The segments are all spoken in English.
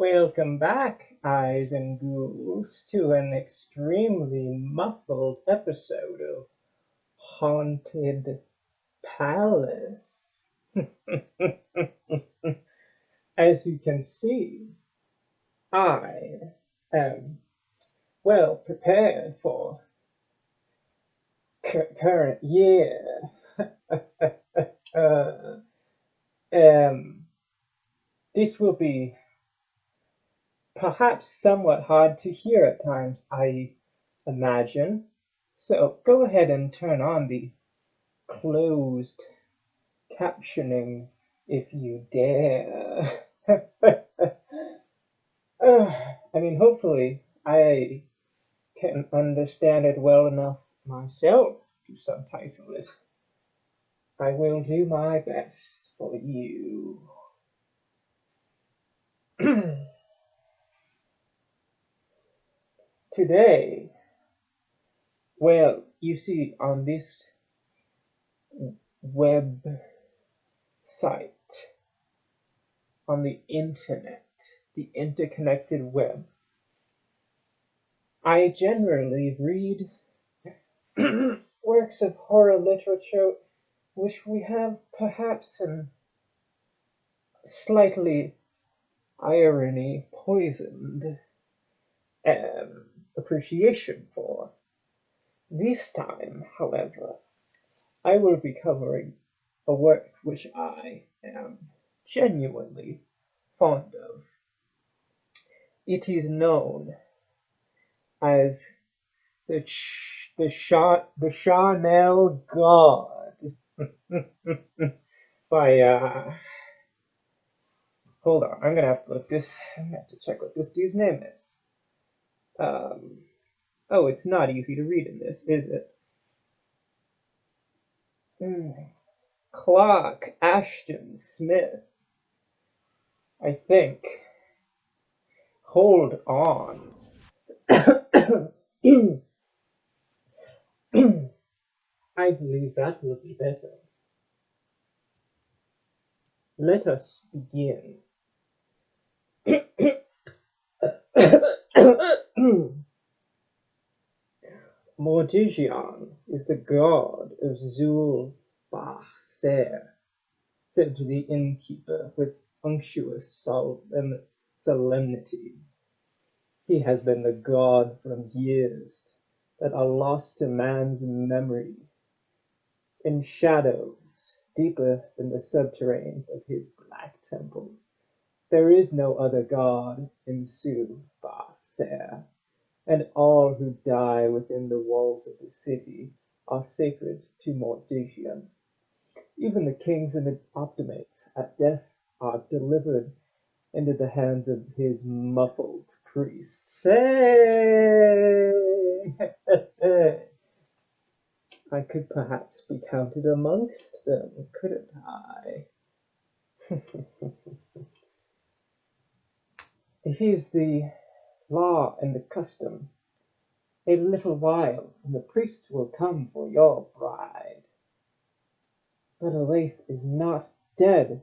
Welcome back, eyes and ghouls, to an extremely muffled episode of Haunted Palace. As you can see, I am well prepared for current year. uh, this will be perhaps somewhat hard to hear at times, I imagine. So go ahead and turn on the closed captioning if you dare. Hopefully I can understand it well enough myself to subtitle it. I will do my best for you. Today, well, you see, on this web site, on the internet, the interconnected web, I generally read works of horror literature which we have perhaps an slightly irony poisoned appreciation for. This time, however, I will be covering a work which I am genuinely fond of. It is known as the Charnel God by hold on, I'm gonna have to look this. I'm gonna have to check what this dude's name is. Oh, it's not easy to read in this, is it? Clark Ashton Smith, I think. Hold on. I believe that will be better. Let us begin. Mordigian is the god of Zul-Baser, said to the innkeeper with unctuous solemnity. He has been the god from years that are lost to man's memory, in shadows deeper than the subterranes of his black temple. There is no other god in Zul-Baser, and all who die within the walls of the city are sacred to Mordigian. Even the kings and the optimates at death are delivered into the hands of his muffled priests. Hey! I could perhaps be counted amongst them, couldn't I? It is the law and the custom. A little while, and the priest will come for your bride. But Olathe is not dead,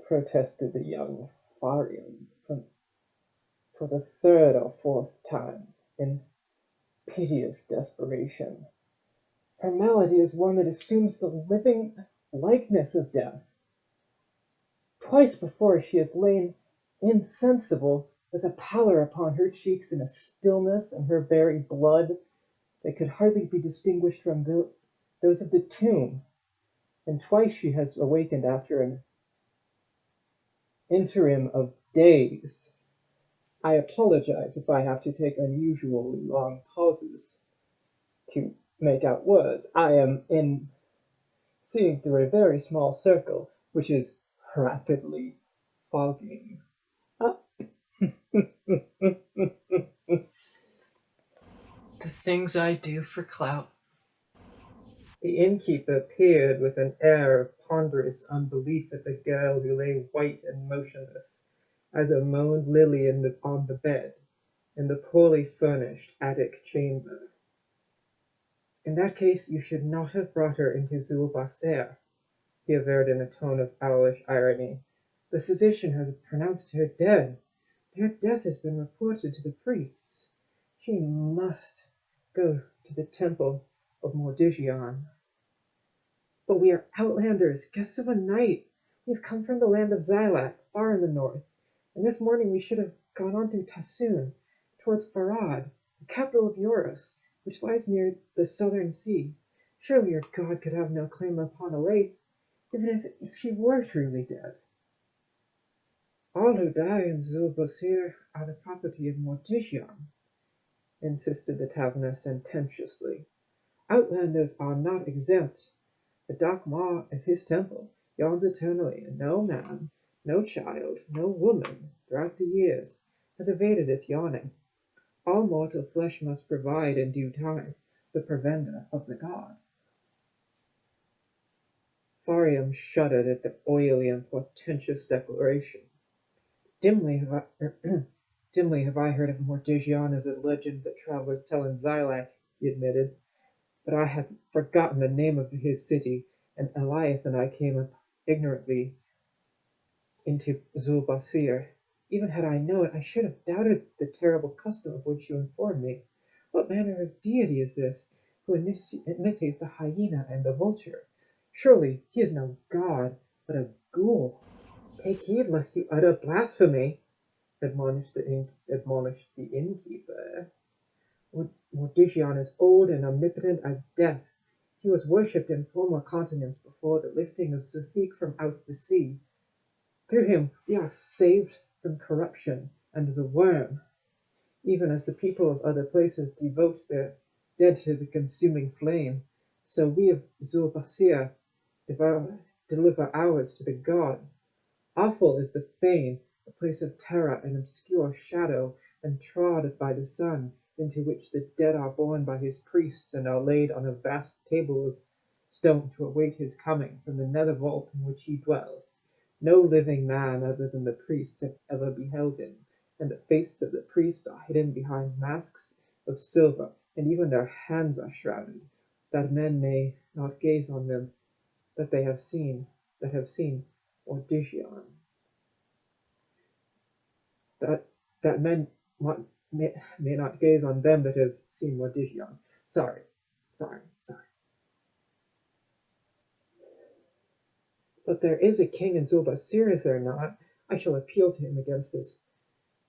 protested the young Farian for the third or fourth time, in piteous desperation. Her malady is one that assumes the living likeness of death. Twice before she has lain insensible, with a pallor upon her cheeks and a stillness in her very blood that could hardly be distinguished from those of the tomb, and twice she has awakened after an interim of days. I apologize if I have to take unusually long pauses to make out words. I am seeing through a very small circle, which is rapidly fogging up. The things I do for clout. The innkeeper peered with an air of ponderous unbelief at the girl who lay white and motionless as a moaned lily on the bed in the poorly furnished attic chamber. In that case, you should not have brought her into Zul-Baser, he averred in a tone of owlish irony. The physician has pronounced her dead. Her death has been reported to the priests. She must go to the temple of Mordigion. But we are outlanders, guests of a night. We have come from the land of Xylac, far in the north, and this morning we should have gone on through Tassoon, towards Farad, the capital of Eurus, which lies near the southern sea. Surely your god could have no claim upon a lake, even if she were truly dead. All who die in Zulbasir are the property of Mordigion, insisted the taverner sententiously. Outlanders are not exempt. The dogma of his temple yawns eternally, and no man, no child, no woman, throughout the years, has evaded its yawning. All mortal flesh must provide in due time the provender of the god. Farium shuddered at the oily and portentous declaration. Dimly have I heard of Mordigion as a legend that travelers tell in Xylac, he admitted, but I had forgotten the name of his city, and Eliath and I came up ignorantly into Zulbasir. Even had I known it, I should have doubted the terrible custom of which you informed me. What manner of deity is this, who imitates the hyena and the vulture? Surely he is no god, but a ghoul. Take heed lest you utter blasphemy, admonished the innkeeper. Mordigion is old and omnipotent as death. He was worshipped in former continents before the lifting of Zuthiq from out the sea. Through him we are saved from corruption and the worm, even as the people of other places devote their dead to the consuming flame, so we of Zulbasir deliver ours to the god. Awful is the fane, a place of terror and obscure shadow, and trod by the sun, into which the dead are borne by his priests and are laid on a vast table of stone to await his coming from the nether vault in which he dwells. No living man other than the priests have ever beheld him, and the faces of the priests are hidden behind masks of silver, and even their hands are shrouded, that men may not gaze on them that have seen Mordigion. That men may not gaze on them that have seen Mordigion. Sorry. But there is a king in Zulbasir, is there not? I shall appeal to him against this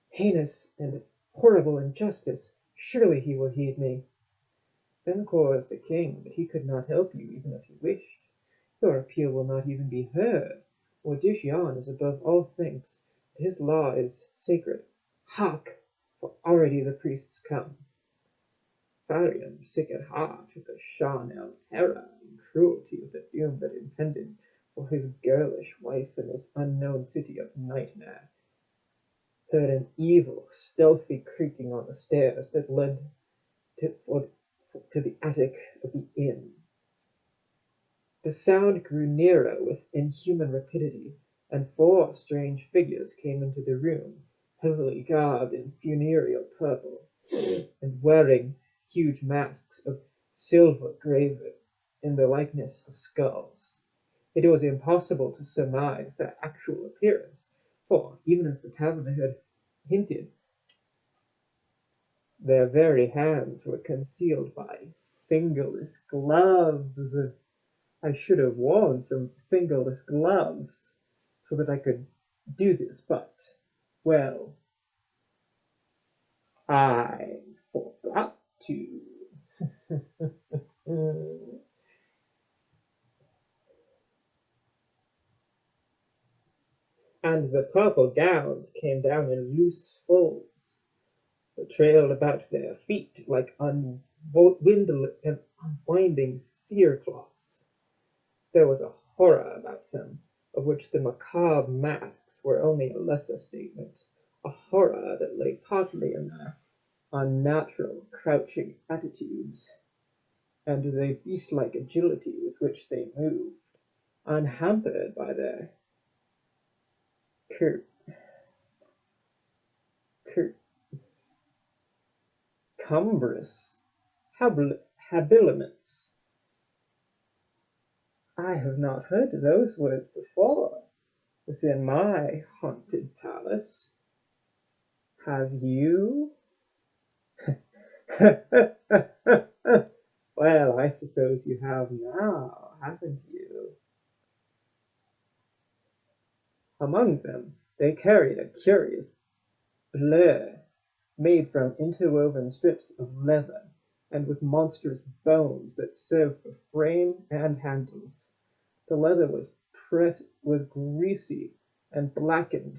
heinous and horrible injustice. Surely he will heed me. Bencor is the king, but he could not help you even if he wished. Your appeal will not even be heard. Mordigion is above all things. His law is sacred. Hark! For already the priests come. Farium, sick at heart with the Charnel terror and cruelty of the doom that impended for his girlish wife in this unknown city of nightmare, heard an evil, stealthy creaking on the stairs that led to the attic of the inn. The sound grew nearer with inhuman rapidity, and 4 strange figures came into the room, heavily garbed in funereal purple, and wearing huge masks of silver graven in the likeness of skulls. It was impossible to surmise their actual appearance, for, even as the taverner had hinted, their very hands were concealed by fingerless gloves. I should have worn some fingerless gloves so that I could do this, but, well, I forgot to. And the purple gowns came down in loose folds that trailed about their feet like unwinding cerecloths. There was a horror about them, of which the macabre masks were only a lesser statement, a horror that lay partly in their unnatural crouching attitudes, and the beast-like agility with which they moved, unhampered by their cumbrous habiliments. I have not heard those words before, within my haunted palace. Have you? Well, I suppose you have now, haven't you? Among them they carried a curious blur made from interwoven strips of leather, and with monstrous bones that served for frame and handles. The leather was greasy and blackened,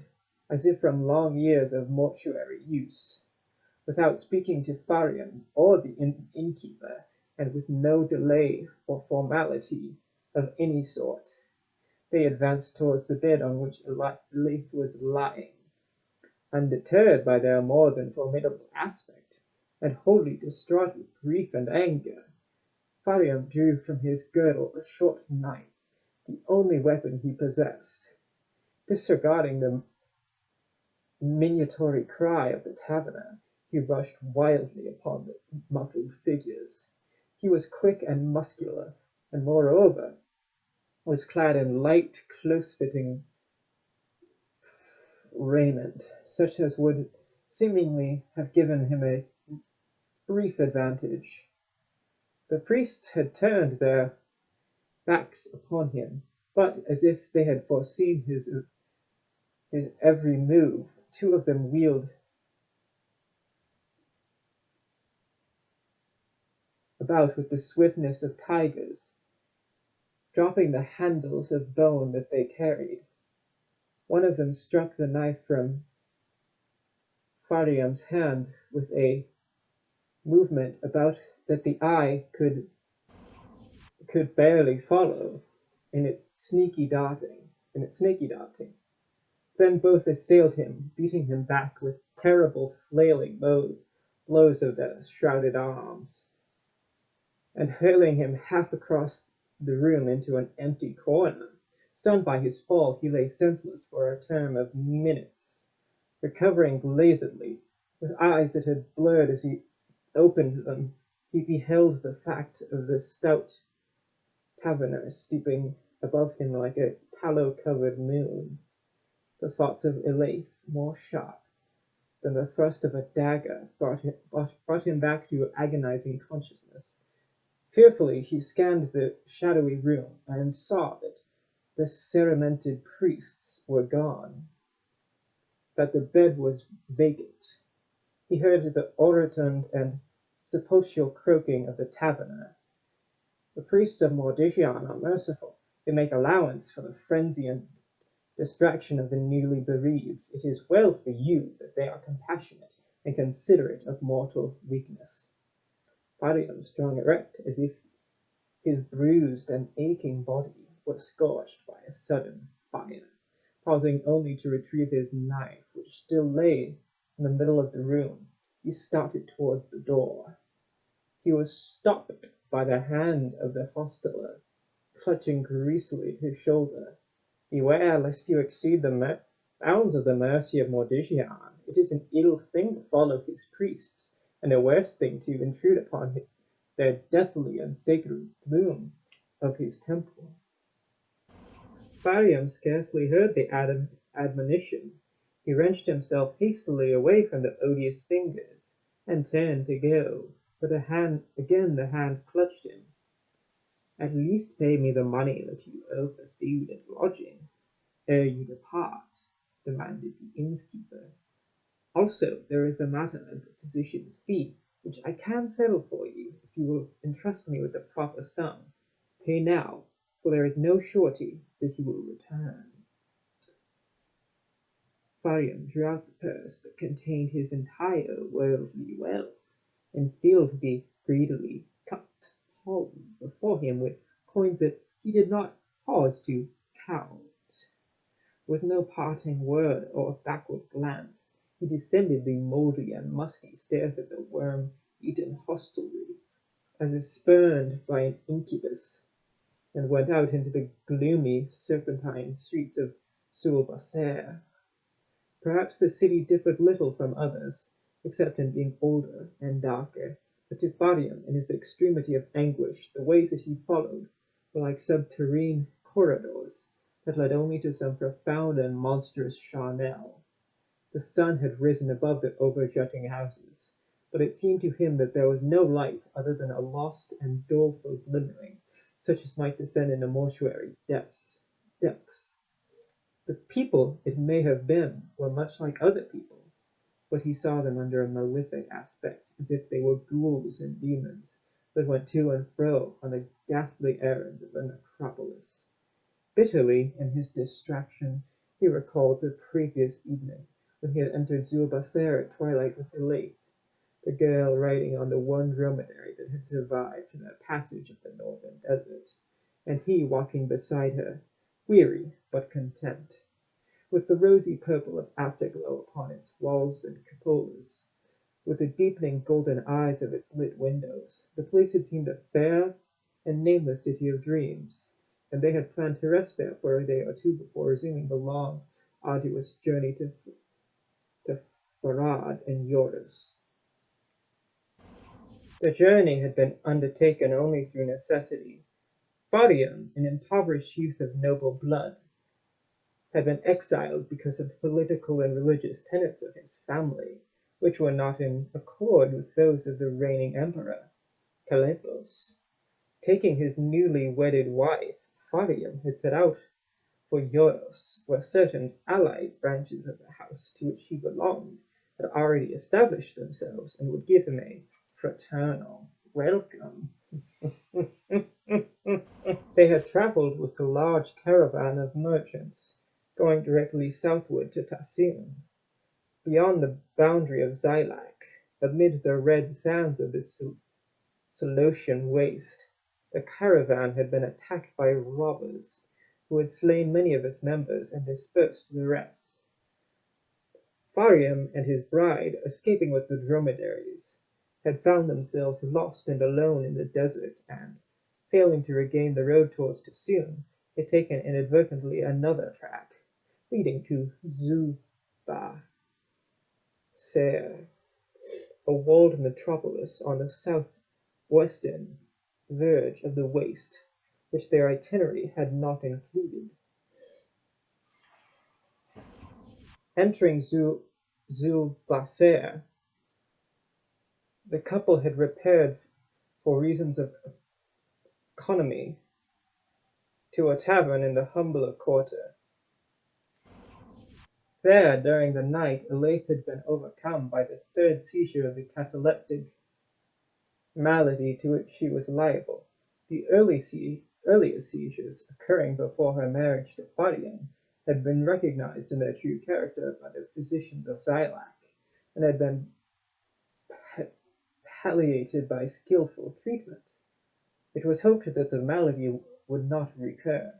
as if from long years of mortuary use. Without speaking to Farian or the innkeeper, and with no delay or formality of any sort, they advanced towards the bed on which Elith was lying. Undeterred by their more than formidable aspect, and wholly distraught with grief and anger, Farian drew from his girdle a short knife, the only weapon he possessed. Disregarding the minatory cry of the taverner, he rushed wildly upon the muffled figures. He was quick and muscular, and moreover was clad in light, close-fitting raiment, such as would seemingly have given him a brief advantage. The priests had turned their backs upon him, but as if they had foreseen his every move, two of them wheeled about with the swiftness of tigers, dropping the handles of bone that they carried. One of them struck the knife from Fariam's hand with a movement about that the eye could barely follow in its snaky darting. Then both assailed him, beating him back with terrible flailing blows of their shrouded arms, and hurling him half across the room into an empty corner. Stunned by his fall, he lay senseless for a term of minutes. Recovering blazedly, with eyes that had blurred as he opened them, he beheld the fact of the stout taverner stooping above him like a tallow-covered moon. The thoughts of Elith, more sharp than the thrust of a dagger, brought him back to agonizing consciousness. Fearfully he scanned the shadowy room, and saw that the ceramented priests were gone, that the bed was vacant. He heard the orotund and sepulchral croaking of the taverner. The priests of Mordegion are merciful. They make allowance for the frenzy and distraction of the newly bereaved. It is well for you that they are compassionate and considerate of mortal weakness. Fariam strung erect, as if his bruised and aching body were scorched by a sudden fire. Pausing only to retrieve his knife, which still lay in the middle of the room, he started towards the door. He was stopped by the hand of the hosteler, clutching greasily at his shoulder. Beware lest you exceed the bounds of the mercy of Mordegion. It is an ill thing to follow his priests, and a worse thing to intrude upon their deathly and sacred gloom of his temple. Fariam scarcely heard the admonition. He wrenched himself hastily away from the odious fingers, and turned to go, but again the hand clutched him. At least pay me the money that you owe for food and lodging, ere you depart, demanded the innkeeper. Also, there is the matter of the physician's fee, which I can settle for you, if you will entrust me with the proper sum. Pay now, for there is no surety that he will return. Fariam drew out the purse that contained his entire worldly wealth, and Fieldby greedily cut before him with coins that he did not pause to count. With no parting word or backward glance, he descended the mouldy and musty stairs of the worm-eaten hostelry, as if spurned by an incubus, and went out into the gloomy, serpentine streets of Sul-Basser. Perhaps the city differed little from others, except in being older and darker, but to Fariam, in his extremity of anguish, the ways that he followed were like subterranean corridors, that led only to some profound and monstrous Charnel. The sun had risen above the over-jutting houses, but it seemed to him that there was no light other than a lost and doleful glimmering, such as might descend in the mortuary depths. The people, it may have been, were much like other people, but he saw them under a malefic aspect, as if they were ghouls and demons that went to and fro on the ghastly errands of a necropolis. Bitterly, in his distraction, he recalled the previous evening, when he had entered Zulbaser at twilight with Elate, the girl riding on the one dromedary that had survived the passage of the northern desert, and he walking beside her, weary but content, with the rosy purple of afterglow upon its walls and cupolas, with the deepening golden eyes of its lit windows. The place had seemed a fair and nameless city of dreams, and they had planned to rest there for a day or two before resuming the long, arduous journey to Farad and Yorus. The journey had been undertaken only through necessity. Farium, an impoverished youth of noble blood, had been exiled because of the political and religious tenets of his family, which were not in accord with those of the reigning emperor, Calepos. Taking his newly wedded wife, Farium had set out for Yoros, where certain allied branches of the house to which he belonged had already established themselves and would give him a fraternal welcome. They had travelled with a large caravan of merchants, going directly southward to Tassim. Beyond the boundary of Zilak, amid the red sands of the Solotian waste, the caravan had been attacked by robbers, who had slain many of its members and dispersed the rest. Farium and his bride, escaping with the dromedaries, had found themselves lost and alone in the desert, and, failing to regain the road towards Tassim, had taken inadvertently another track, leading to Zuba Ser, a walled metropolis on the southwestern verge of the waste, which their itinerary had not included. Entering Zulbasser, the couple had repaired, for reasons of economy, to a tavern in the humbler quarter. There, during the night, Elate had been overcome by the third seizure of the cataleptic malady to which she was liable. The earlier seizures, occurring before her marriage to Fadian, had been recognized in their true character by the physicians of Zilak, and had been palliated by skillful treatment. It was hoped that the malady would not recur.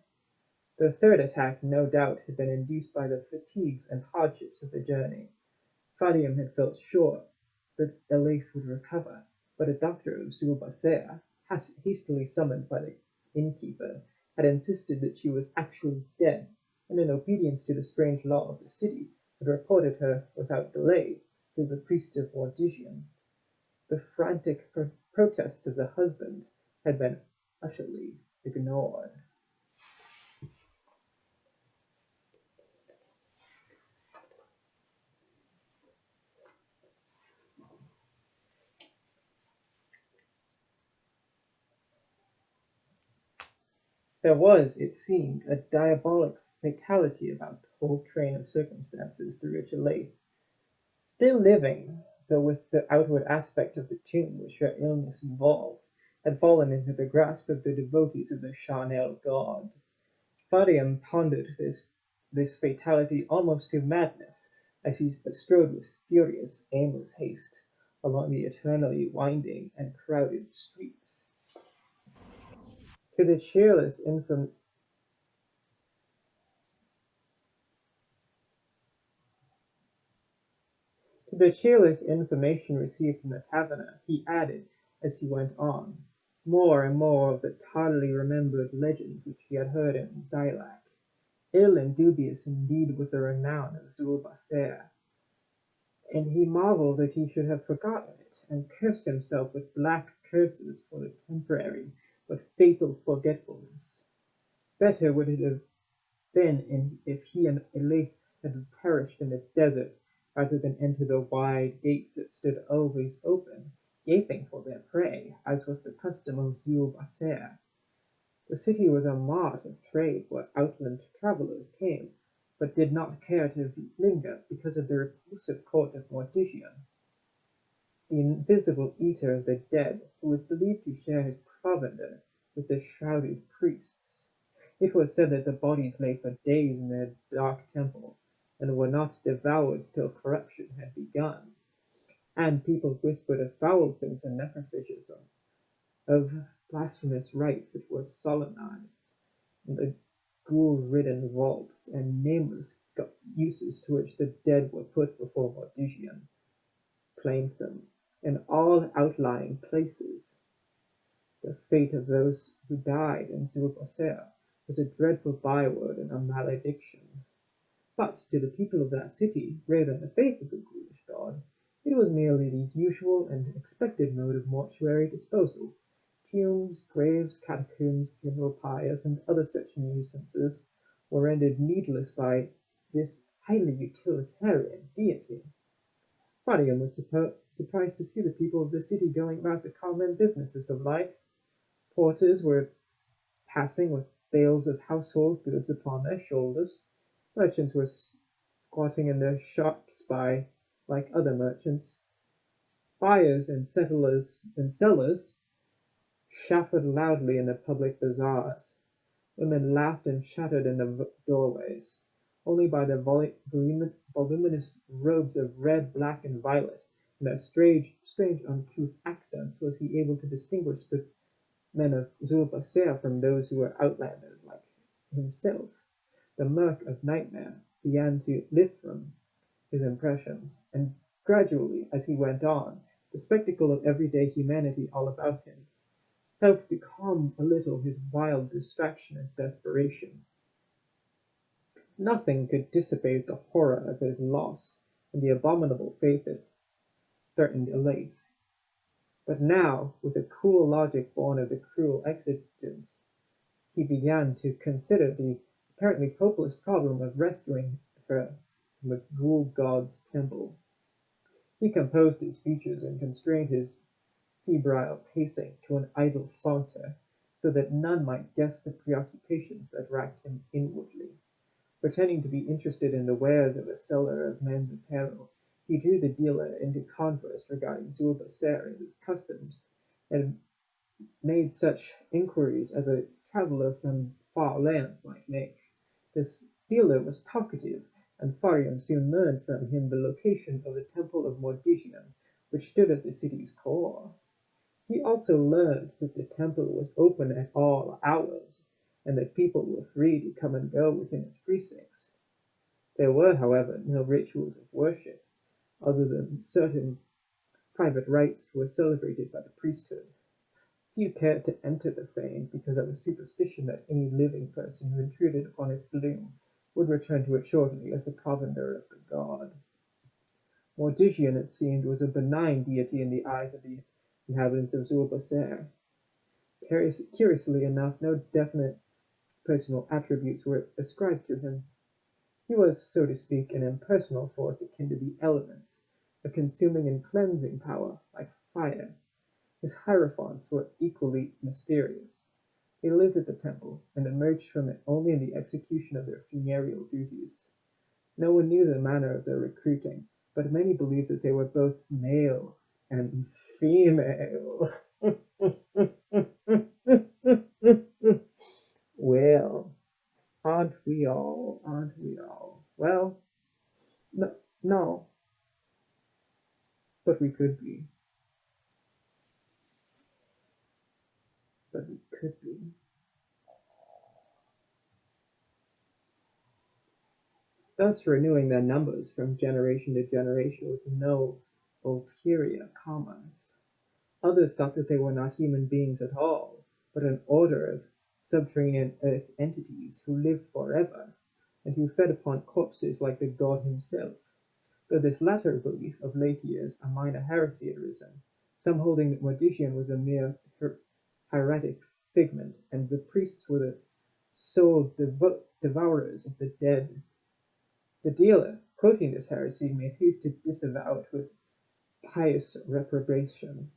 The third attack, no doubt, had been induced by the fatigues and hardships of the journey. Fadium had felt sure that Elate would recover, but a doctor of Zulbasser, hastily summoned by the innkeeper, had insisted that she was actually dead, and in obedience to the strange law of the city, had reported her without delay to the priest of Ordicium. The frantic protests of the husband had been utterly ignored. There was, it seemed, a diabolic fatality about the whole train of circumstances through which Elate, still living, though with the outward aspect of the tomb which her illness involved, had fallen into the grasp of the devotees of the Charnel God. Fadium pondered this fatality almost to madness, as he strode with furious, aimless haste along the eternally winding and crowded streets. To the cheerless information received from the taverner, he added, as he went on, more and more of the tardily remembered legends which he had heard in Zilak. Ill and dubious indeed was the renown of Zulbasser, and he marvelled that he should have forgotten it, and cursed himself with black curses for the temporary but fatal forgetfulness. Better would it have been if he and Elif had perished in the desert rather than enter the wide gates that stood always open, gaping for their prey, as was the custom of Zul-Basir. The city was a mart of trade where outland travellers came, but did not care to linger because of the repulsive court of Mortician, the invisible eater of the dead, who was believed to share his provender with the shrouded priests. It was said that the bodies lay for days in their dark temple, and were not devoured till corruption had begun, and people whispered of foul things and necrophages, of blasphemous rites that were solemnized, and the ghoul-ridden vaults and nameless uses to which the dead were put before Mortician claimed them, in all outlying places. The fate of those who died in Zul-Basir was a dreadful byword and a malediction. But to the people of that city, brave in the faith of the ghoulish god, it was merely the usual and expected mode of mortuary disposal. Tombs, graves, catacombs, funeral pyres, and other such nuisances were rendered needless by this highly utilitarian deity. Farium was surprised to see the people of the city going about the common businesses of life. Porters were passing with bales of household goods upon their shoulders. Merchants were squatting in their shops like other merchants. Buyers and sellers chaffered loudly in the public bazaars. Women laughed and chattered in the doorways. Only by their voluminous robes of red, black, and violet, and their strange, uncouth accents, was he able to distinguish the men of Zul-Basir from those who were outlanders like himself. The murk of nightmare began to lift from his impressions, and gradually, as he went on, the spectacle of everyday humanity all about him helped to calm a little his wild distraction and desperation. Nothing could dissipate the horror of his loss and the abominable fate that threatened Elif. But now, with a cool logic born of the cruel exigence, he began to consider the apparently hopeless problem of rescuing her from the ghoul god's temple. He composed his features and constrained his febrile pacing to an idle saunter, so that none might guess the preoccupations that racked him inwardly. Pretending to be interested in the wares of a seller of men's apparel, he drew the dealer into converse regarding Zul-Basir and his customs, and made such inquiries as a traveller from far lands might make. This dealer was talkative, and Farium soon learned from him the location of the temple of Mortician, which stood at the city's core. He also learned that the temple was open at all hours, and that people were free to come and go within its precincts. There were, however, no rituals of worship, other than certain private rites that were celebrated by the priesthood. Few cared to enter the fane because of a superstition that any living person who intruded upon its gloom would return to it shortly as the provender of the god. Mortician, it seemed, was a benign deity in the eyes of the inhabitants of Zul-Basir. Curiously enough, no definite personal attributes were ascribed to him. He was, so to speak, an impersonal force akin to the elements, a consuming and cleansing power, like fire. His hierophants were equally mysterious. They lived at the temple, and emerged from it only in the execution of their funereal duties. No one knew the manner of their recruiting, but many believed that they were both male and female. Well, aren't we all? Aren't we all? Well, no, but we could be. But we could be. Thus renewing their numbers from generation to generation with no ulterior commerce. Others thought that they were not human beings at all, but an order of subterranean earth entities who lived forever, and who fed upon corpses like the god himself. Though this latter belief of late years a minor heresy had risen, some holding that Mortician was a mere hieratic figment, and the priests were the sole devourers of the dead. The dealer, quoting this heresy, made haste to disavow it with pious reprobation.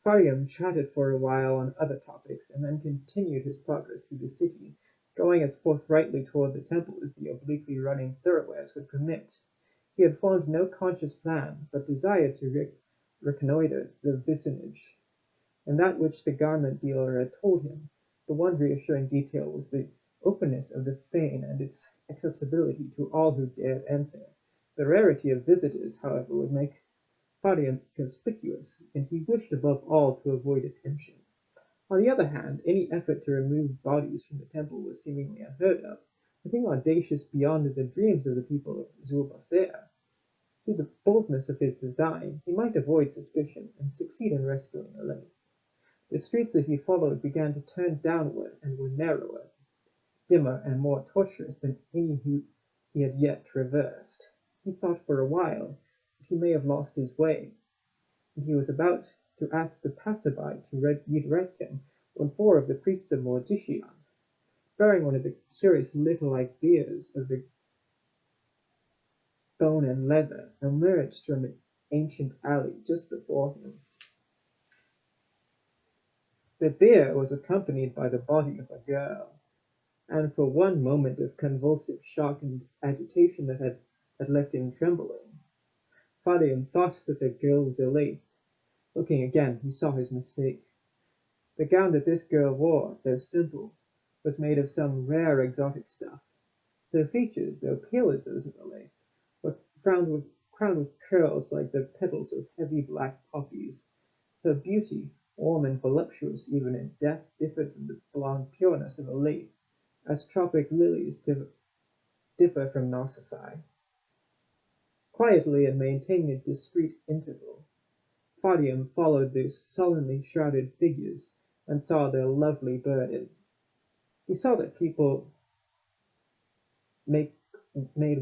Faryam chatted for a while on other topics, and then continued his progress through the city, going as forthrightly toward the temple as the obliquely running thoroughfares would permit. He had formed no conscious plan, but desired to reconnoiter the vicinage, and that which the garment dealer had told him. The one reassuring detail was the openness of the fane and its accessibility to all who dared enter. The rarity of visitors, however, would make Faryam conspicuous, and he wished above all to avoid attention. On the other hand, any effort to remove bodies from the temple was seemingly unheard of, a thing audacious beyond the dreams of the people of Zulbasea. Through the boldness of his design, he might avoid suspicion and succeed in rescuing Elaine. The streets that he followed began to turn downward and were narrower, dimmer, and more tortuous than any he had yet traversed. He thought for a while that he may have lost his way, and he was about to ask the passerby to redirect him when four of the priests of Mordician, bearing one of the curious little-like biers of the bone and leather, emerged from an ancient alley just before him. The bier was accompanied by the body of a girl, and for one moment of convulsive shock and agitation that had left him trembling, Faryam thought that the girl was Elaine. Looking again, he saw his mistake. The gown that this girl wore, though simple, was made of some rare exotic stuff. Her features, though pale as those of Elaine, were crowned with curls like the petals of heavy black poppies. Her beauty, warm and voluptuous even in death, differed from the blonde pureness of Elaine, as tropic lilies differ from narcissi. Quietly and maintaining a discreet interval, Faryam followed those sullenly shrouded figures and saw their lovely burden. He saw that people made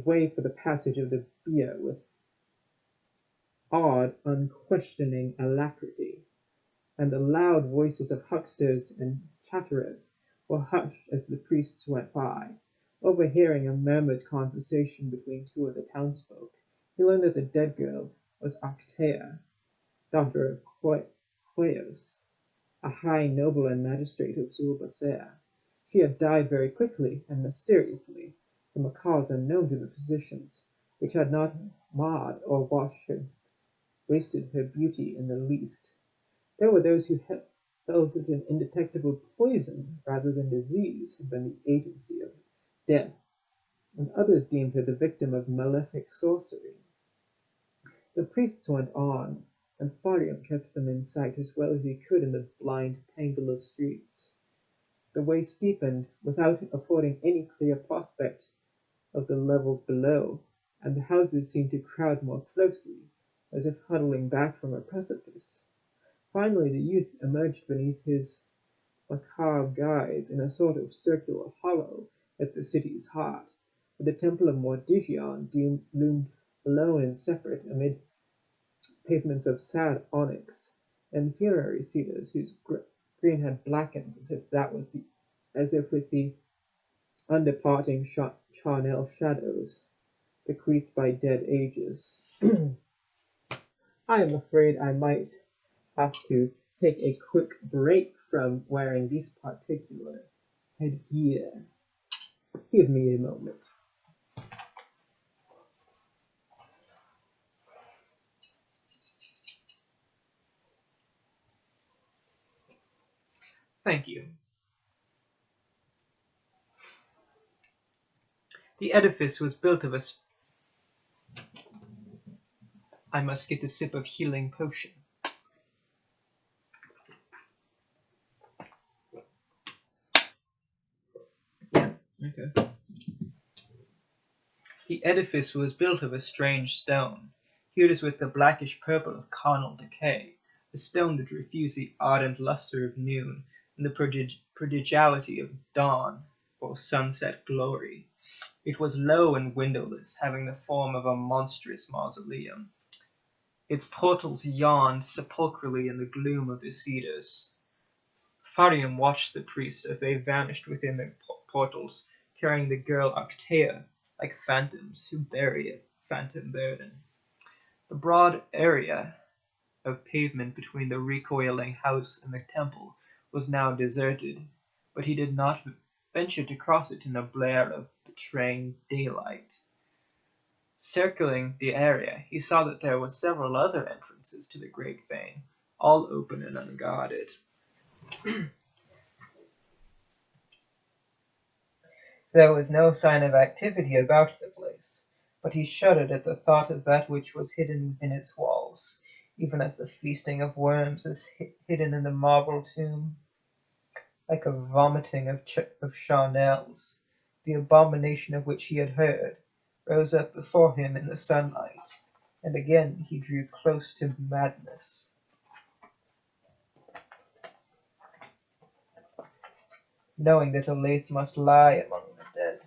way for the passage of the bier with odd, unquestioning alacrity, and the loud voices of hucksters and chatterers were hushed as the priests went by. Overhearing a murmured conversation between two of the townsfolk, he learned that the dead girl was Actea, daughter of Queos, a high noble and magistrate of Zulbasea. She had died very quickly and mysteriously, from a cause unknown to the physicians, which had not marred or wasted her beauty in the least. There were those who felt that an indetectable poison rather than disease had been the agency of death, and others deemed her the victim of malefic sorcery. The priests went on, and Faryam kept them in sight as well as he could in the blind tangle of streets. The way steepened without affording any clear prospect of the levels below, and the houses seemed to crowd more closely, as if huddling back from a precipice. Finally the youth emerged beneath his macabre guise in a sort of circular hollow at the city's heart, where the temple of Mordician loomed alone and separate amid pavements of sad onyx and funerary cedars whose green had blackened as if with the undeparting charnel shadows bequeathed by dead ages. I am afraid I might have to take a quick break from wearing this particular headgear. Give me a moment. Thank you. The edifice was built of I must get a sip of healing potion. Yeah, okay. The edifice was built of a strange stone, hued as with the blackish purple of carnal decay, a stone that refused the ardent luster of noon and the prodigality of dawn or sunset glory. It was low and windowless, having the form of a monstrous mausoleum. Its portals yawned sepulchrally in the gloom of the cedars. Faryam watched the priests as they vanished within the portals, carrying the girl Octea, like phantoms who bury a phantom burden. The broad area of pavement between the recoiling house and the temple was now deserted, but he did not venture to cross it in the blare of betraying daylight. Circling the area, he saw that there were several other entrances to the great vein, all open and unguarded. There was no sign of activity about the place, but he shuddered at the thought of that which was hidden within its walls, even as the feasting of worms is hidden in the marble tomb. Like a vomiting of Charnel's, the abomination of which he had heard, rose up before him in the sunlight, and again he drew close to madness. Knowing that Olathe must lie among the dead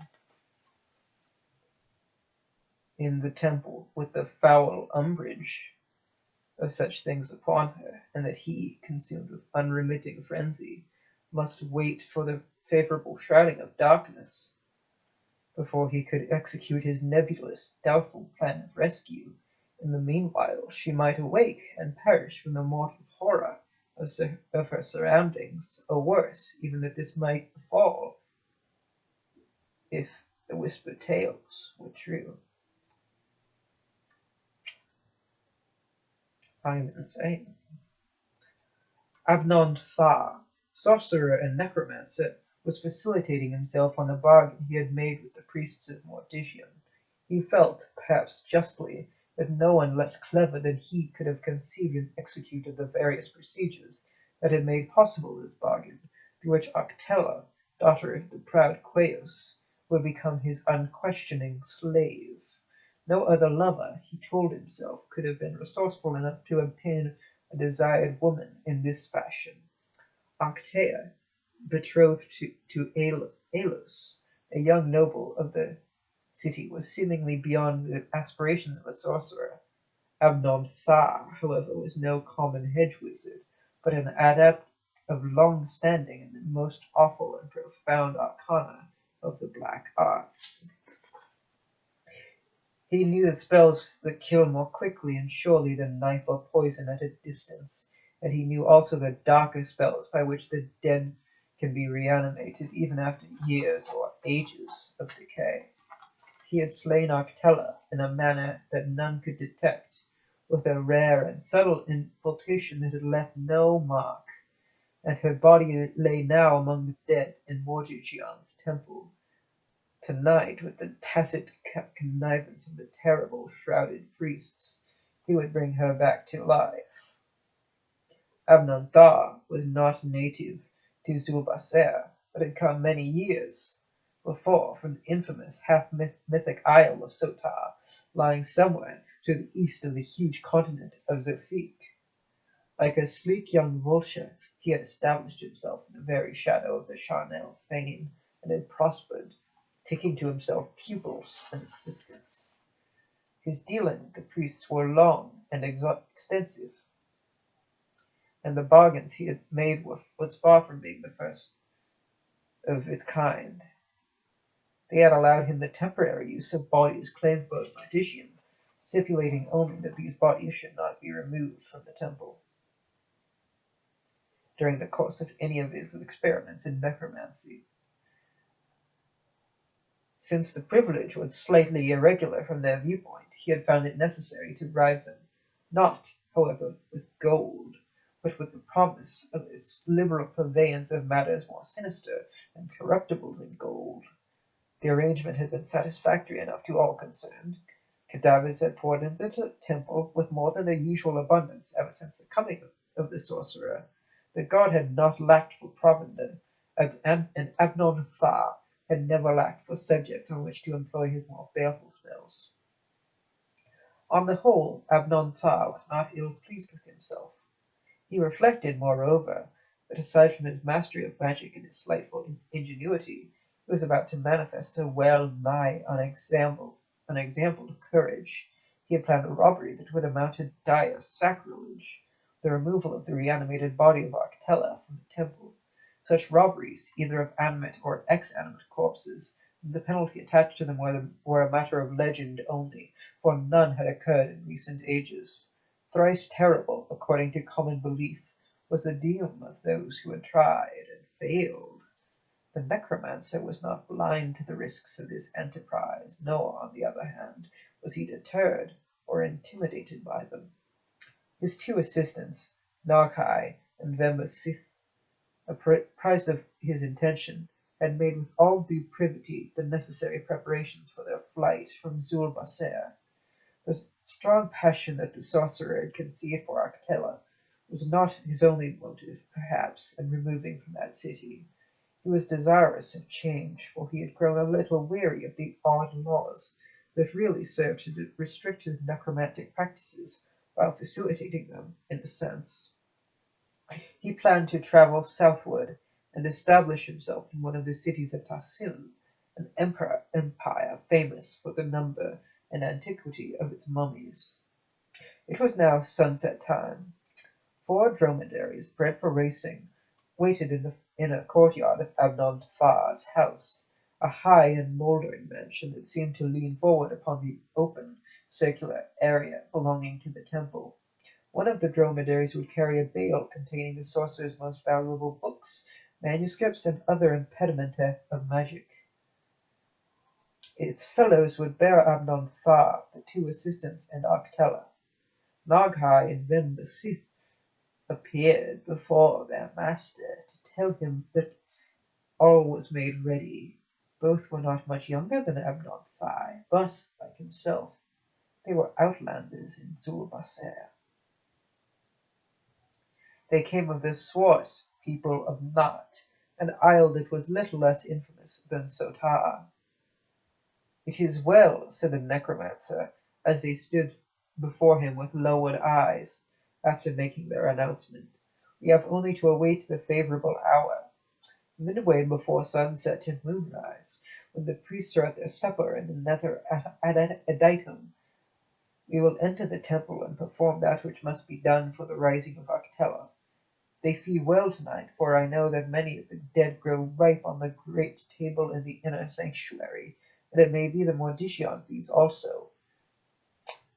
in the temple with the foul umbrage of such things upon her, and that he, consumed with unremitting frenzy, must wait for the favourable shrouding of darkness before he could execute his nebulous, doubtful plan of rescue. In the meanwhile she might awake and perish from the mortal horror of her surroundings, or worse, even that this might befall if the whispered tales were true. I'm insane. Abnon Thar, sorcerer and necromancer, was facilitating himself on the bargain he had made with the priests of Mortician. He felt, perhaps justly, that no one less clever than he could have conceived and executed the various procedures that had made possible this bargain, through which Octella, daughter of the proud Queos, would become his unquestioning slave. No other lover, he told himself, could have been resourceful enough to obtain a desired woman in this fashion. Octea, betrothed to Alos, a young noble of the city, was seemingly beyond the aspirations of a sorcerer. Abnon Thar, however, was no common hedge wizard, but an adept of long standing in the most awful and profound arcana of the black arts. He knew the spells that kill more quickly and surely than knife or poison at a distance, and he knew also the darker spells by which the dead can be reanimated even after years or ages of decay. He had slain Octella in a manner that none could detect, with a rare and subtle infiltration that had left no mark, and her body lay now among the dead in Mortician's temple. Tonight, with the tacit connivance of the terrible shrouded priests, he would bring her back to life. Abnon Thar was not native to Zulbaser, but had come many years before from the infamous half-mythic isle of Sotar, lying somewhere to the east of the huge continent of Zofik. Like a sleek young vulture, he had established himself in the very shadow of the Charnel fame, and had prospered, taking to himself pupils and assistants. His dealings with the priests were long and extensive, and the bargains he had made was far from being the first of its kind. They had allowed him the temporary use of bodies claimed by the Mortician, stipulating only that these bodies should not be removed from the temple during the course of any of his experiments in necromancy. Since the privilege was slightly irregular from their viewpoint, he had found it necessary to bribe them, not, however, with gold, but with the promise of its liberal purveyance of matters more sinister and corruptible than gold. The arrangement had been satisfactory enough to all concerned. Cadavers had poured into the temple with more than their usual abundance ever since the coming of the sorcerer. The god had not lacked for provender, and Abnon Thar had never lacked for subjects on which to employ his more baleful spells. On the whole, Abnon Thar was not ill pleased with himself. He reflected, moreover, that aside from his mastery of magic and his slightful ingenuity, he was about to manifest a well-nigh unexampled courage. He had planned a robbery that would amount to dire sacrilege, the removal of the reanimated body of Octella from the temple, Such robberies, either of animate or ex-animate corpses, and the penalty attached to them were a matter of legend only, for none had occurred in recent ages. Thrice terrible, according to common belief, was the doom of those who had tried and failed. The necromancer was not blind to the risks of this enterprise, nor, on the other hand, was he deterred or intimidated by them. His two assistants, Narkai and Vembasith, apprised of his intention, had made with all due privity the necessary preparations for their flight from Zulbaser. The strong passion that the sorcerer had conceived for Arctella was not his only motive, perhaps, in removing from that city. He was desirous of change, for he had grown a little weary of the odd laws that really served to restrict his necromantic practices while facilitating them, in a sense. He planned to travel southward and establish himself in one of the cities of Tassun, an empire famous for the number and antiquity of its mummies. It was now sunset time. 4 dromedaries, bred for racing, waited in a courtyard of Abnon Thar's house, a high and mouldering mansion that seemed to lean forward upon the open, circular area belonging to the temple. One of the dromedaries would carry a bale containing the sorcerer's most valuable books, manuscripts, and other impedimenta of magic. Its fellows would bear Abnon Thar, the 2 assistants, and Arctella. Naghai and Vembasith appeared before their master to tell him that all was made ready. Both were not much younger than Abnon Thar, but, like himself, they were outlanders in Zulbaser. They came of the Swart people of Nat, an isle that was little less infamous than Sotar. It is well, said the necromancer, as they stood before him with lowered eyes, after making their announcement. We have only to await the favourable hour. Midway before sunset and moonrise, when the priests are at their supper in the nether adytum, we will enter the temple and perform that which must be done for the rising of Arctella. They feed well tonight, for I know that many of the dead grow ripe on the great table in the inner sanctuary, and it may be the Mordician feeds also.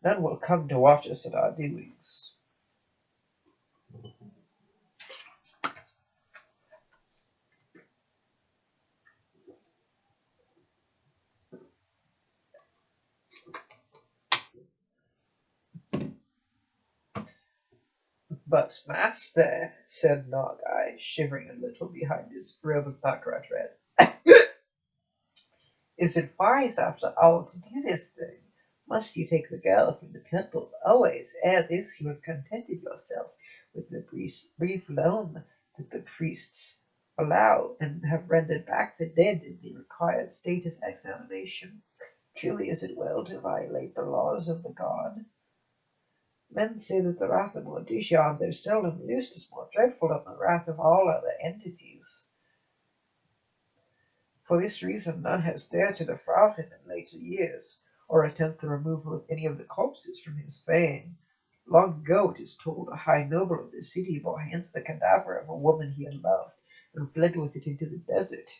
None will come to watch us at our doings. But, master, said Nagai, shivering a little behind his robe of baccarat red, is it wise after all to do this thing? Must you take the girl from the temple always? Ere this you have contented yourself with the brief loan that the priests allow, and have rendered back the dead in the required state of examination. Truly is it well to violate the laws of the god? Men say that the wrath of Mordician, though seldom loosed, is more dreadful than the wrath of all other entities. For this reason none has dared to defraud him in later years, or attempt the removal of any of the corpses from his fane. Long ago, it is told, a high noble of the city bore hence the cadaver of a woman he had loved, and fled with it into the desert.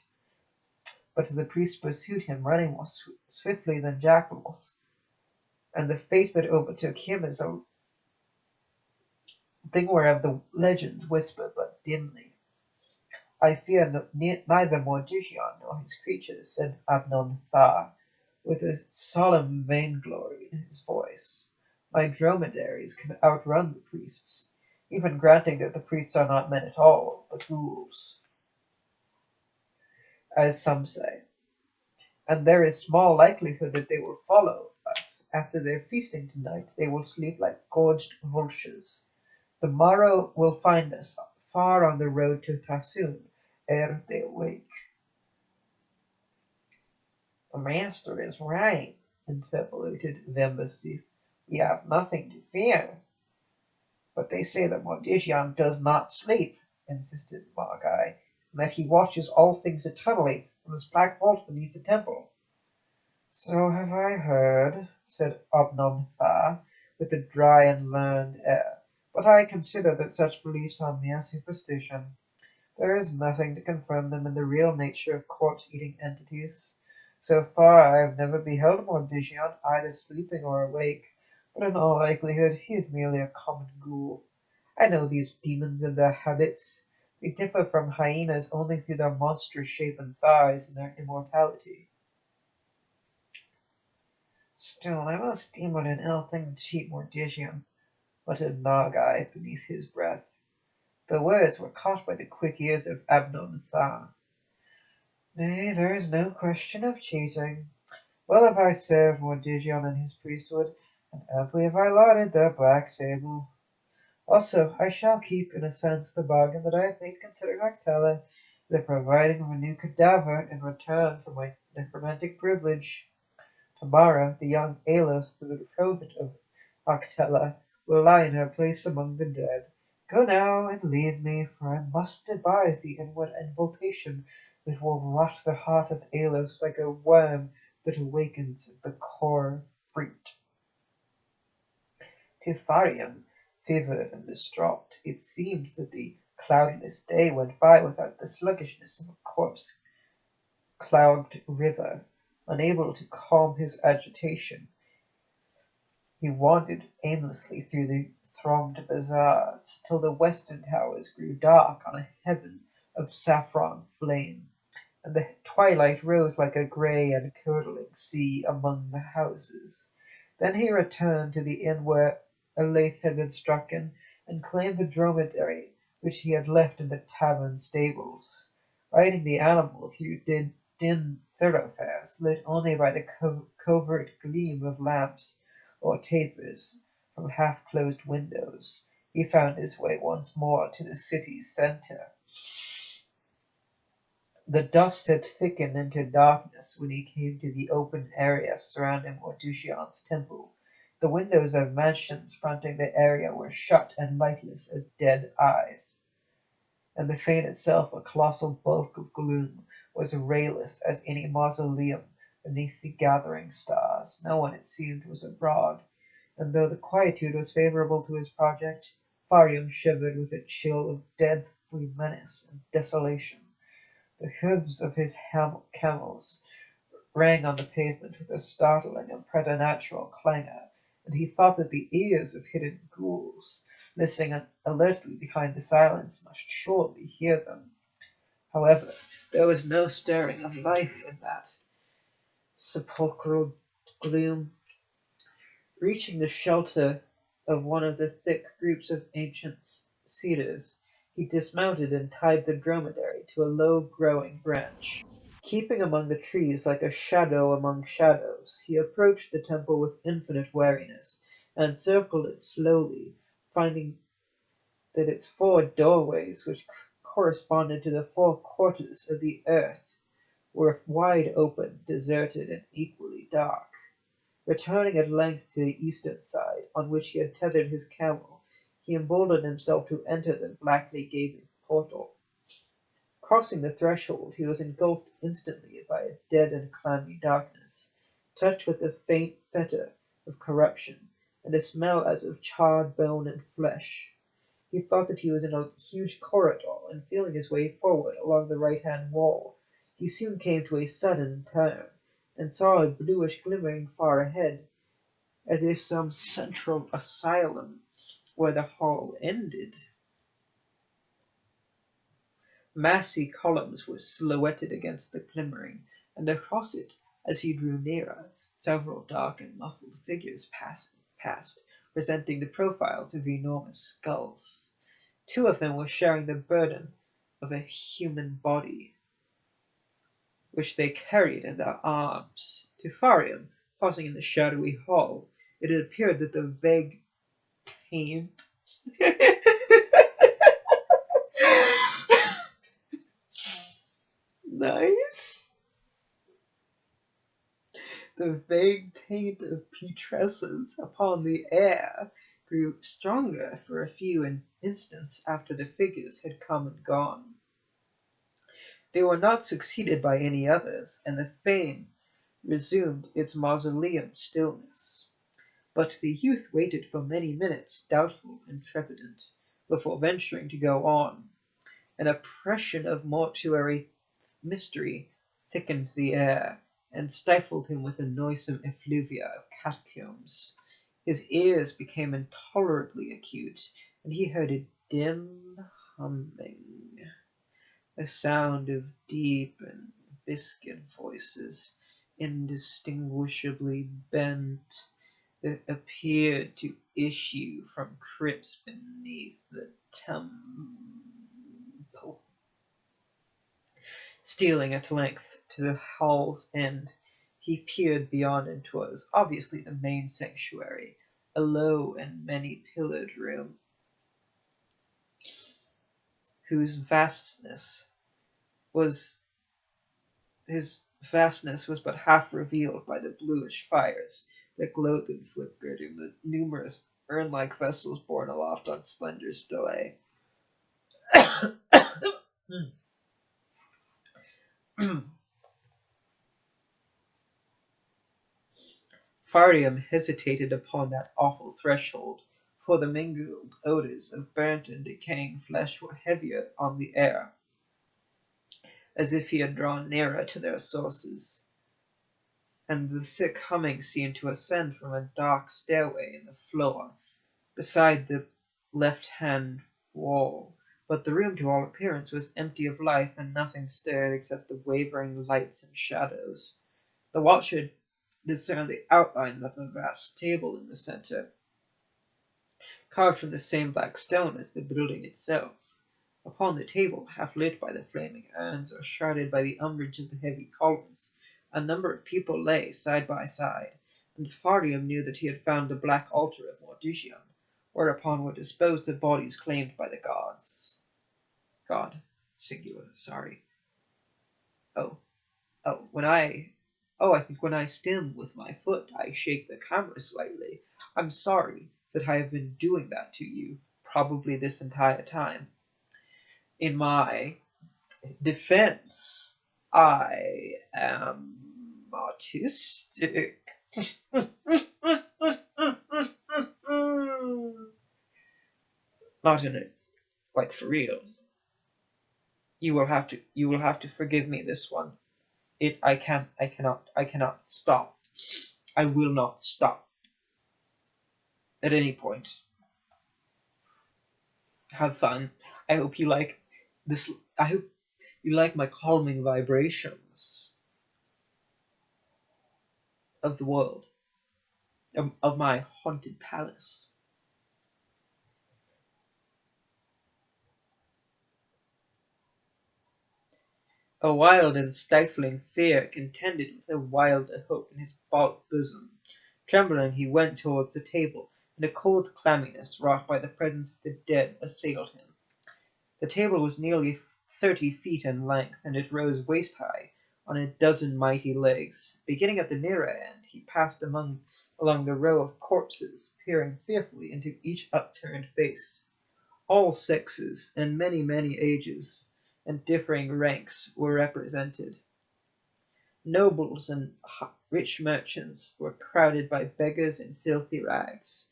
But the priests pursued him, running more swiftly than jackals, and the fate that overtook him is a thing whereof the legends whisper but dimly. I fear neither Mordician nor his creatures, said Abnon Thar, with a solemn vainglory in his voice. My dromedaries can outrun the priests, even granting that the priests are not men at all, but ghouls, as some say. And there is small likelihood that they will follow us. After their feasting tonight, they will sleep like gorged vultures. The morrow will find us far on the road to Tassun, ere they awake. The master is right, interpolated Vembasith. We have nothing to fear. But they say that Mordician does not sleep, insisted Margai, and that he watches all things eternally from this black vault beneath the temple. So have I heard, said Obnon Thar, with a dry and learned air. But I consider that such beliefs are mere superstition. There is nothing to confirm them in the real nature of corpse-eating entities. So far I have never beheld Mordigion either sleeping or awake, but in all likelihood he is merely a common ghoul. I know these demons and their habits. They differ from hyenas only through their monstrous shape and size and their immortality. Still, I must deem it an ill thing to cheat Mordigion, muttered Nagai beneath his breath. The words were caught by the quick ears of Abnon Tha. Nay, there is no question of cheating. Well have I served Mordigion and his priesthood, and amply have I lauded their black table. Also, I shall keep, in a sense, the bargain that I have made concerning Arctella, the providing of a new cadaver in return for my necromantic privilege. Tomorrow, the young Alos, the betrothed of Arctella, will lie in her place among the dead. Go now and leave me, for I must devise the inward invocation that will rot the heart of Alos like a worm that awakens at the core fruit. To Farium, fevered and distraught, it seemed that the cloudless day went by without the sluggishness of a corpse-clogged river. Unable to calm his agitation, he wandered aimlessly through the thronged bazaars, till the western towers grew dark on a heaven of saffron flame, and the twilight rose like a grey and curdling sea among the houses. Then he returned to the inn where Elaith had been strucken, and claimed the dromedary which he had left in the tavern stables. Riding the animal through dim thoroughfares, lit only by the covert gleam of lamps or tapers from half-closed windows, he found his way once more to the city's centre. The dust had thickened into darkness when he came to the open area surrounding Mordigion's temple. The windows of mansions fronting the area were shut and lightless as dead eyes, and the fane itself, a colossal bulk of gloom, was rayless as any mausoleum beneath the gathering stars. No one, it seemed, was abroad, and though the quietude was favourable to his project, Farium shivered with a chill of deathly menace and desolation. The hoofs of his camels rang on the pavement with a startling and preternatural clangor, and he thought that the ears of hidden ghouls, listening alertly behind the silence, must surely hear them. However, there was no stirring of life in that sepulchral gloom. Reaching the shelter of one of the thick groups of ancient cedars, he dismounted and tied the dromedary to a low-growing branch. Keeping among the trees like a shadow among shadows, he approached the temple with infinite wariness, and circled it slowly, finding that its four doorways, which corresponded to the four quarters of the earth, were wide open, deserted, and equally dark. Returning at length to the eastern side, on which he had tethered his camel, he emboldened himself to enter the blackly gaping portal. Crossing the threshold, he was engulfed instantly by a dead and clammy darkness, touched with the faint fetor of corruption, and a smell as of charred bone and flesh. He thought that he was in a huge corridor, and feeling his way forward along the right-hand wall, he soon came to a sudden turn, and saw a bluish glimmering far ahead, as if some central asylum where the hall ended. Massy columns were silhouetted against the glimmering, and across it, as he drew nearer, several dark and muffled figures passed, presenting the profiles of enormous skulls. Two of them were sharing the burden of a human body, which they carried in their arms. To Farium, pausing in the shadowy hall, it had appeared that the vague taint nice. The vague taint of putrescence upon the air grew stronger for a few instants after the figures had come and gone. They were not succeeded by any others, and the fane resumed its mausoleum stillness. But the youth waited for many minutes, doubtful and trepidant, before venturing to go on. An oppression of mortuary mystery thickened the air, and stifled him with a noisome effluvia of catacombs. His ears became intolerably acute, and he heard a dim humming, a sound of deep and viscid voices, indistinguishably bent, that appeared to issue from crypts beneath the temple. Stealing at length to the hall's end, he peered beyond into what was obviously the main sanctuary, a low and many-pillared room, whose vastness was but half revealed by the bluish fires that glowed and flickered in the numerous urn-like vessels borne aloft on slender stellae. Farium hesitated upon that awful threshold, for the mingled odours of burnt and decaying flesh were heavier on the air, as if he had drawn nearer to their sources, and the thick humming seemed to ascend from a dark stairway in the floor, beside the left-hand wall. But the room, to all appearance, was empty of life, and nothing stirred except the wavering lights and shadows. The watcher discerned the outlines of a vast table in the centre, carved from the same black stone as the building itself. Upon the table, half lit by the flaming urns, or shrouded by the umbrage of the heavy columns, a number of people lay side by side, and Farium knew that he had found the black altar of Mortician, whereupon were disposed the bodies claimed by the gods. God, singular, sorry. Oh, I think when I stim with my foot, I shake the camera slightly. I'm sorry that I have been doing that to you, probably this entire time. In my defense, I am autistic. Not in it, like for real. You will have to forgive me this one. I cannot stop. I will not stop. At any point. Have fun. I hope you like this. I hope you like my calming vibrations of the world, of my haunted palace. A wild and stifling fear contended with a wilder hope in his bald bosom. Trembling, he went towards the table, and a cold clamminess wrought by the presence of the dead assailed him. The table was nearly 30 feet in length, and it rose waist-high on a dozen mighty legs. Beginning at the nearer end, he passed along the row of corpses, peering fearfully into each upturned face. All sexes, and many ages, and differing ranks were represented. Nobles and rich merchants were crowded by beggars in filthy rags.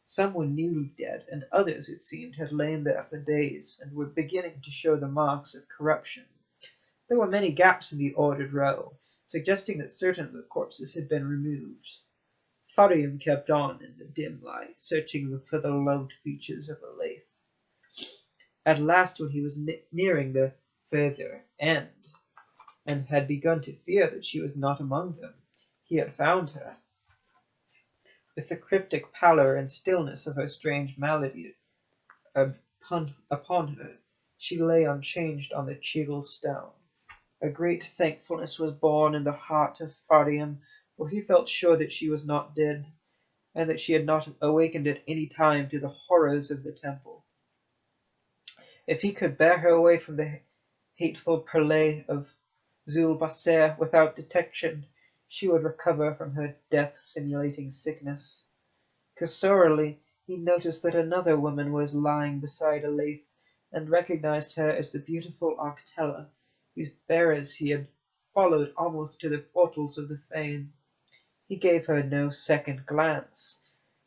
Some were newly dead, and others, it seemed, had lain there for days, and were beginning to show the marks of corruption. There were many gaps in the ordered row, suggesting that certain of the corpses had been removed. Farium kept on in the dim light, searching for the loved features of Olathe. At last, when he was nearing the further end, and had begun to fear that she was not among them, he had found her. With the cryptic pallor and stillness of her strange malady upon her, she lay unchanged on the chiseled stone. A great thankfulness was born in the heart of Farium, for he felt sure that she was not dead, and that she had not awakened at any time to the horrors of the temple. If he could bear her away from the hateful purlei of Zulbasser without detection, she would recover from her death-simulating sickness. Cursorily, he noticed that another woman was lying beside Olathe, and recognized her as the beautiful Arctella, whose bearers he had followed almost to the portals of the fane. He gave her no second glance,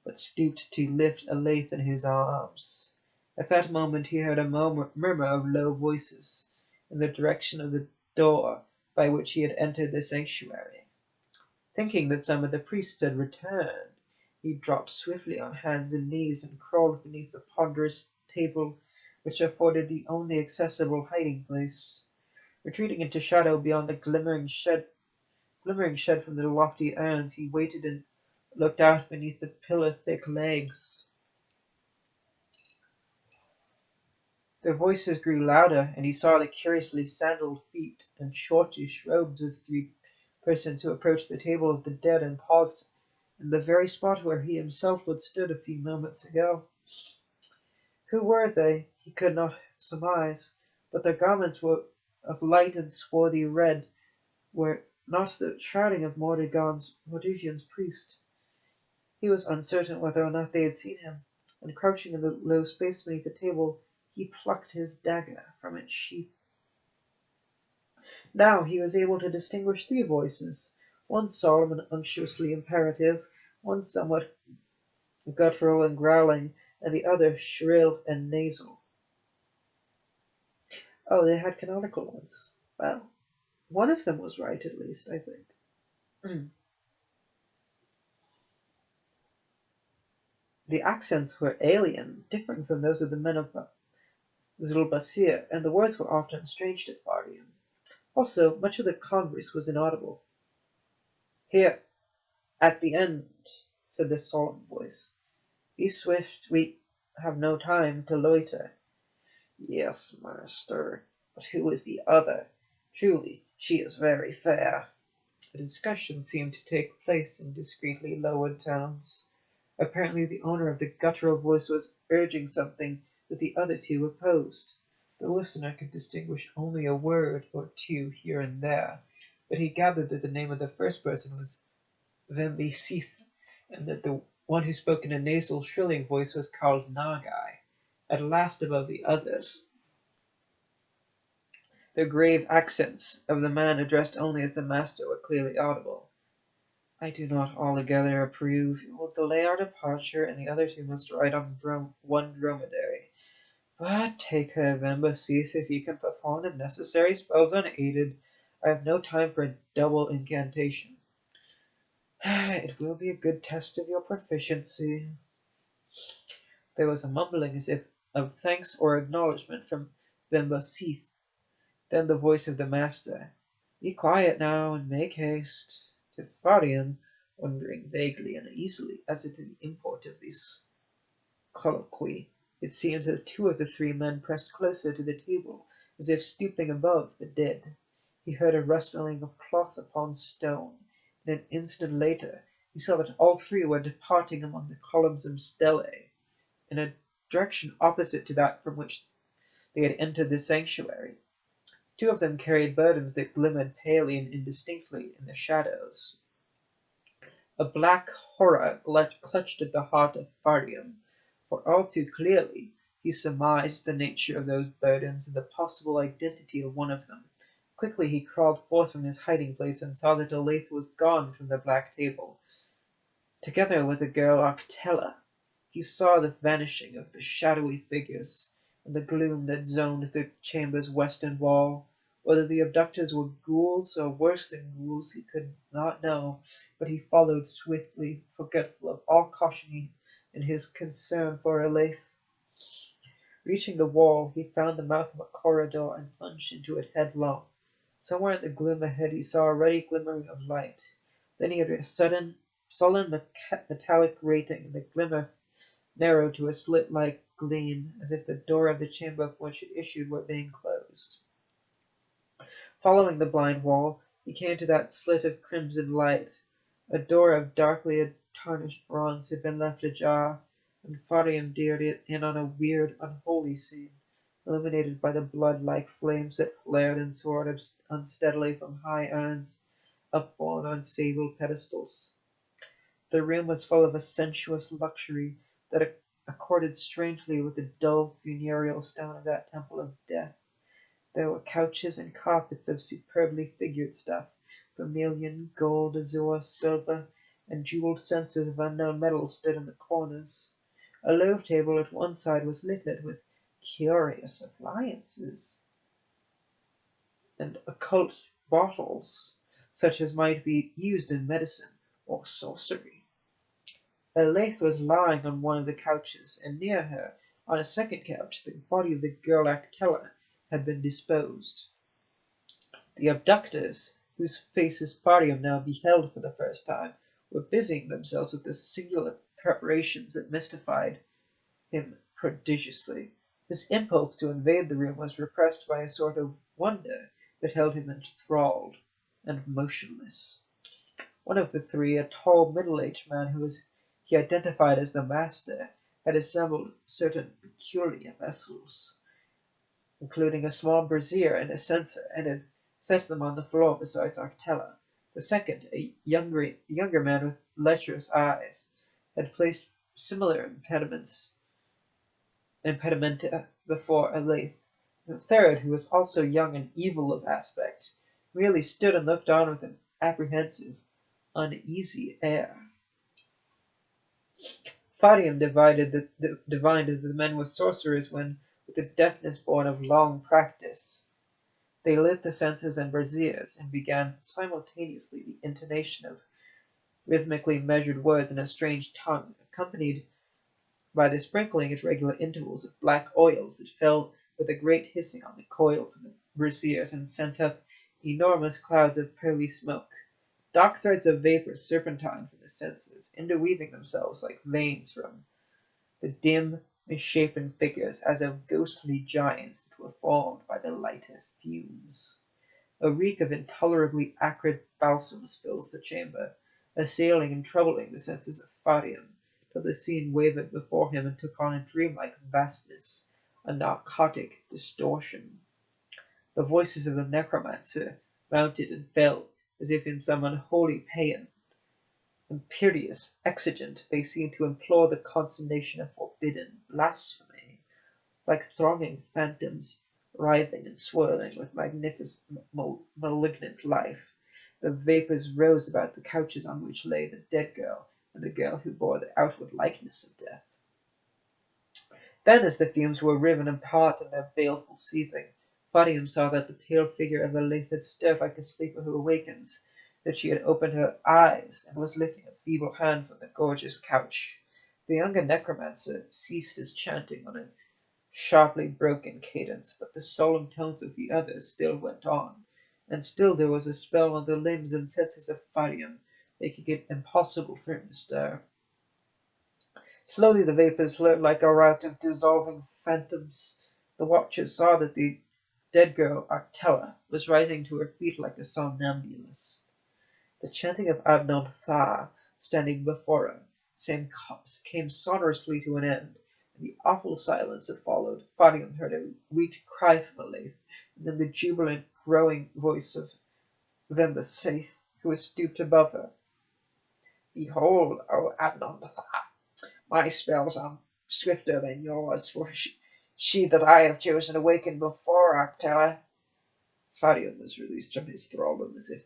but stooped to lift Olathe in his arms. At that moment he heard a murmur of low voices in the direction of the door by which he had entered the sanctuary. Thinking that some of the priests had returned, he dropped swiftly on hands and knees and crawled beneath the ponderous table which afforded the only accessible hiding place. Retreating into shadow beyond the glimmering shed from the lofty urns, he waited and looked out beneath the pillar-thick legs. Their voices grew louder, and he saw the curiously sandaled feet and shortish robes of three persons who approached the table of the dead and paused in the very spot where he himself had stood a few moments ago. Who were they? He could not surmise, but their garments were of light and swarthy red, were not the shrouding of Mordevian's priest. He was uncertain whether or not they had seen him, and crouching in the low space beneath the table, he plucked his dagger from its sheath. Now he was able to distinguish three voices, one solemn and unctuously imperative, one somewhat guttural and growling, and the other shrill and nasal. Oh, they had canonical ones. Well, one of them was right, at least, I think. The accents were alien, different from those of the men of Zulbasir, and the words were often strange to Farian. Also, much of the converse was inaudible. "Here, at the end," said the solemn voice. "Be swift, we have no time to loiter." "Yes, master, but who is the other? Truly, she is very fair." A discussion seemed to take place in discreetly lowered tones. Apparently the owner of the guttural voice was urging something that the other two opposed. The listener could distinguish only a word or two here and there, but he gathered that the name of the first person was Vembisith, and that the one who spoke in a nasal, shrilling voice was called Nagai, at last above the others. The grave accents of the man addressed only as the master were clearly audible. "I do not altogether approve. You will delay our departure, and the other two must ride on one dromedary. But take her, Vembasith, if you can perform the necessary spells unaided. I have no time for a double incantation. It will be a good test of your proficiency." There was a mumbling as if of thanks or acknowledgment from Vembasith. Then the voice of the master. "Be quiet now, and make haste." To Farian, wondering vaguely and uneasily as to the import of this colloquy, it seemed that two of the three men pressed closer to the table, as if stooping above the dead. He heard a rustling of cloth upon stone, and an instant later he saw that all three were departing among the columns and stellae, in a direction opposite to that from which they had entered the sanctuary. Two of them carried burdens that glimmered palely and indistinctly in the shadows. A black horror clutched at the heart of Farian, for all too clearly he surmised the nature of those burdens and the possible identity of one of them. Quickly he crawled forth from his hiding place and saw that Olathe was gone from the black table. Together with the girl Octella, he saw the vanishing of the shadowy figures and the gloom that zoned the chamber's western wall. Whether the abductors were ghouls or worse than ghouls he could not know, but he followed swiftly, forgetful of all caution in his concern for Olathe. Reaching the wall, he found the mouth of a corridor and plunged into it headlong. Somewhere in the gloom ahead he saw a ruddy glimmering of light. Then he heard a sudden, sullen metallic grating, and the glimmer narrowed to a slit-like gleam, as if the door of the chamber from which it issued were being closed. Following the blind wall, he came to that slit of crimson light. A door of darkly tarnished bronze had been left ajar, and Farian dared in on a weird, unholy scene, illuminated by the blood-like flames that flared and soared unsteadily from high urns upborne on sable pedestals. The room was full of a sensuous luxury that accorded strangely with the dull funereal stone of that temple of death. There were couches and carpets of superbly figured stuff, vermilion, gold, azure, silver, and jeweled censers of unknown metal stood in the corners. A low table at one side was littered with curious appliances and occult bottles, such as might be used in medicine or sorcery. Eleth was lying on one of the couches, and near her, on a second couch, the body of the girl Actella had been disposed. The abductors, whose faces Parium now beheld for the first time, were busying themselves with the singular preparations that mystified him prodigiously. His impulse to invade the room was repressed by a sort of wonder that held him enthralled and motionless. One of the three, a tall, middle-aged man who he identified as the master, had assembled certain peculiar vessels, including a small brazier and a censer, and had set them on the floor beside Actella. The second, a younger man with lecherous eyes, had placed similar impedimenta before Eleth. The third, who was also young and evil of aspect, merely stood and looked on with an apprehensive, uneasy air. Fadium divined that the men were sorcerers when, with a deftness born of long practice, they lit the censers and braziers, and began simultaneously the intonation of rhythmically measured words in a strange tongue, accompanied by the sprinkling at regular intervals of black oils that fell with a great hissing on the coils of the braziers and sent up enormous clouds of pearly smoke. Dark threads of vapor serpentined from the censers, interweaving themselves like veins from the dim, misshapen figures as of ghostly giants that were formed by the lighter fumes. A reek of intolerably acrid balsams filled the chamber, assailing and troubling the senses of Fadium, till the scene wavered before him and took on a dreamlike vastness, a narcotic distortion. The voices of the necromancer mounted and fell, as if in some unholy paean. Imperious, exigent, they seemed to implore the consummation of forbidden blasphemy, like thronging phantoms, writhing and swirling with magnificent, malignant life. The vapors rose about the couches on which lay the dead girl and the girl who bore the outward likeness of death. Then, as the fumes were riven apart in their baleful seething, Fadium saw that the pale figure of Eleth had stirred like a sleeper who awakens, that she had opened her eyes and was lifting a feeble hand from the gorgeous couch. The younger necromancer ceased his chanting on a sharply broken cadence, but the solemn tones of the others still went on, and still there was a spell on the limbs and senses of Fadium, making it impossible for him to stir. Slowly the vapors flowed like a rout of dissolving phantoms. The watchers saw that the dead girl, Actella, was rising to her feet like a somnambulist. The chanting of Adnon Tha, standing before her, came sonorously to an end. In the awful silence that followed, Fadium heard a weak cry from Eleth, and then the jubilant, growing voice of Vembasaith, who was stooped above her. "Behold, O Adnon Tha, my spells are swifter than yours, for she that I have chosen awakened before Actella." Fadium was released from his thraldom as if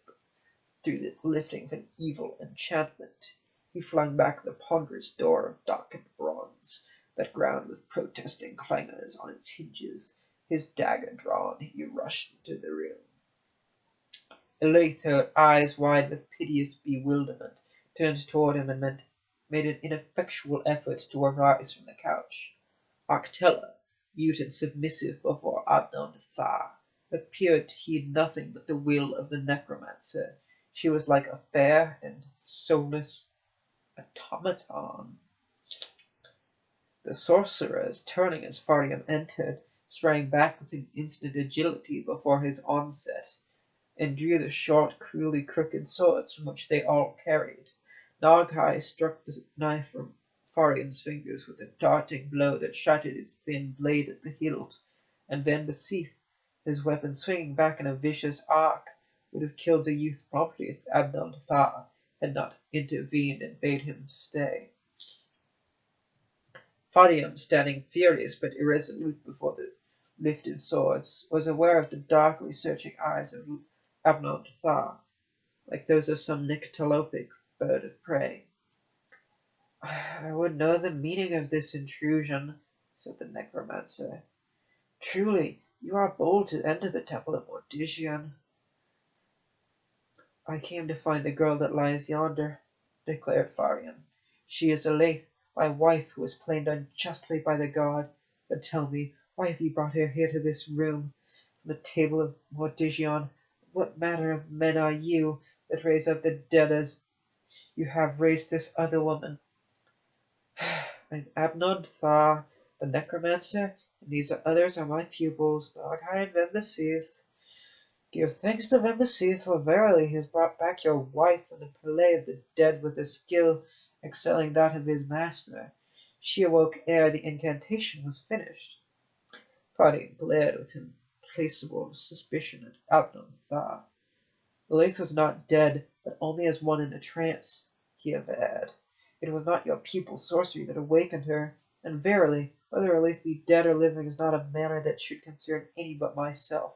through the lifting of an evil enchantment. He flung back the ponderous door of darkened bronze that ground with protesting clangors on its hinges. His dagger drawn, he rushed into the room. Eleth, her eyes wide with piteous bewilderment, turned toward him and made an ineffectual effort to arise from the couch. Actella, mute and submissive before Adnon Tha, appeared to heed nothing but the will of the necromancer. She was like a fair and soulless automaton. The sorcerers, turning as Fadium entered, sprang back with an instant agility before his onset, and drew the short, cruelly crooked swords from which they all carried. Nagai struck the knife from Fadium's fingers with a darting blow that shattered its thin blade at the hilt, and Vembasaith, his weapon swinging back in a vicious arc, would have killed the youth promptly if Adnon Tha had not intervened and bade him stay. Fadium, standing furious but irresolute before the lifted swords, was aware of the darkly searching eyes of Adnon Tha, like those of some nyctalopic bird of prey. "I would know the meaning of this intrusion," said the necromancer. Truly, you are bold to enter the temple of Mortician. I came to find the girl that lies yonder, declared Farion. She is Eleith, my wife, who was claimed unjustly by the god. But tell me, why have you brought her here to this room, from the table of Mortician? What manner of men are you, that raise up the dead as you have raised this other woman? I'm Abnon Thar, the necromancer, and these others are my pupils, Malachi and Vemdesith. Give thanks to Vemdesith, for verily he has brought back your wife from the Palais of the dead with a skill excelling that of his master. She awoke ere the incantation was finished. Fadi glared with implacable suspicion at Abnon Thar. Eleith was not dead, but only as one in a trance, he averred. It was not your pupil's sorcery that awakened her, and verily, whether Eleith be dead or living is not a matter that should concern any but myself.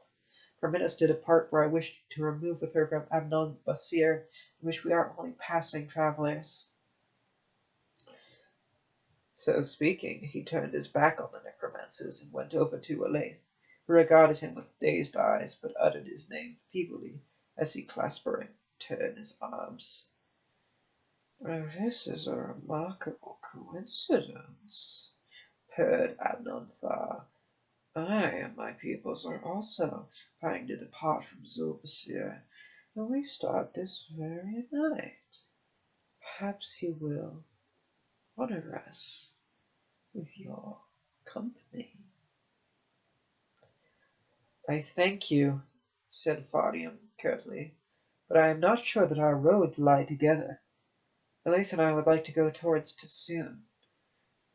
Permit us to depart, for I wish to remove with her from Abnon Basir, in which we are only passing travellers. So speaking, he turned his back on the necromancers and went over to Eleith, who regarded him with dazed eyes, but uttered his name feebly as he clasped her in his arms. This is a remarkable coincidence, purred Abnon Thar. I and my pupils are also planning to depart from Zulbasir, and we start this very night. Perhaps you will honor us with your company. I thank you, said Fardium curtly, but I am not sure that our roads lie together. Eleith and I would like to go towards Tassoon.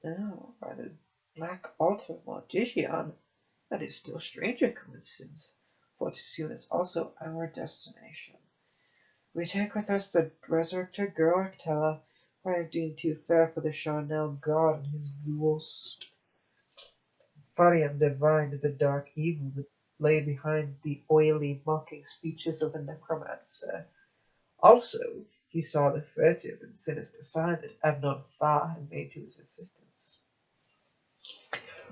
Now, by the black altar of Mortician, that is still stranger coincidence, for Tassoon is also our destination. We take with us the resurrected girl Actella, who I have deemed too fair for the Charnel God and his ghouls. Farian divined the dark evil that lay behind the oily, mocking speeches of the necromancer. Also, he saw the furtive and sinister sign that Abnon Thar had made to his assistance.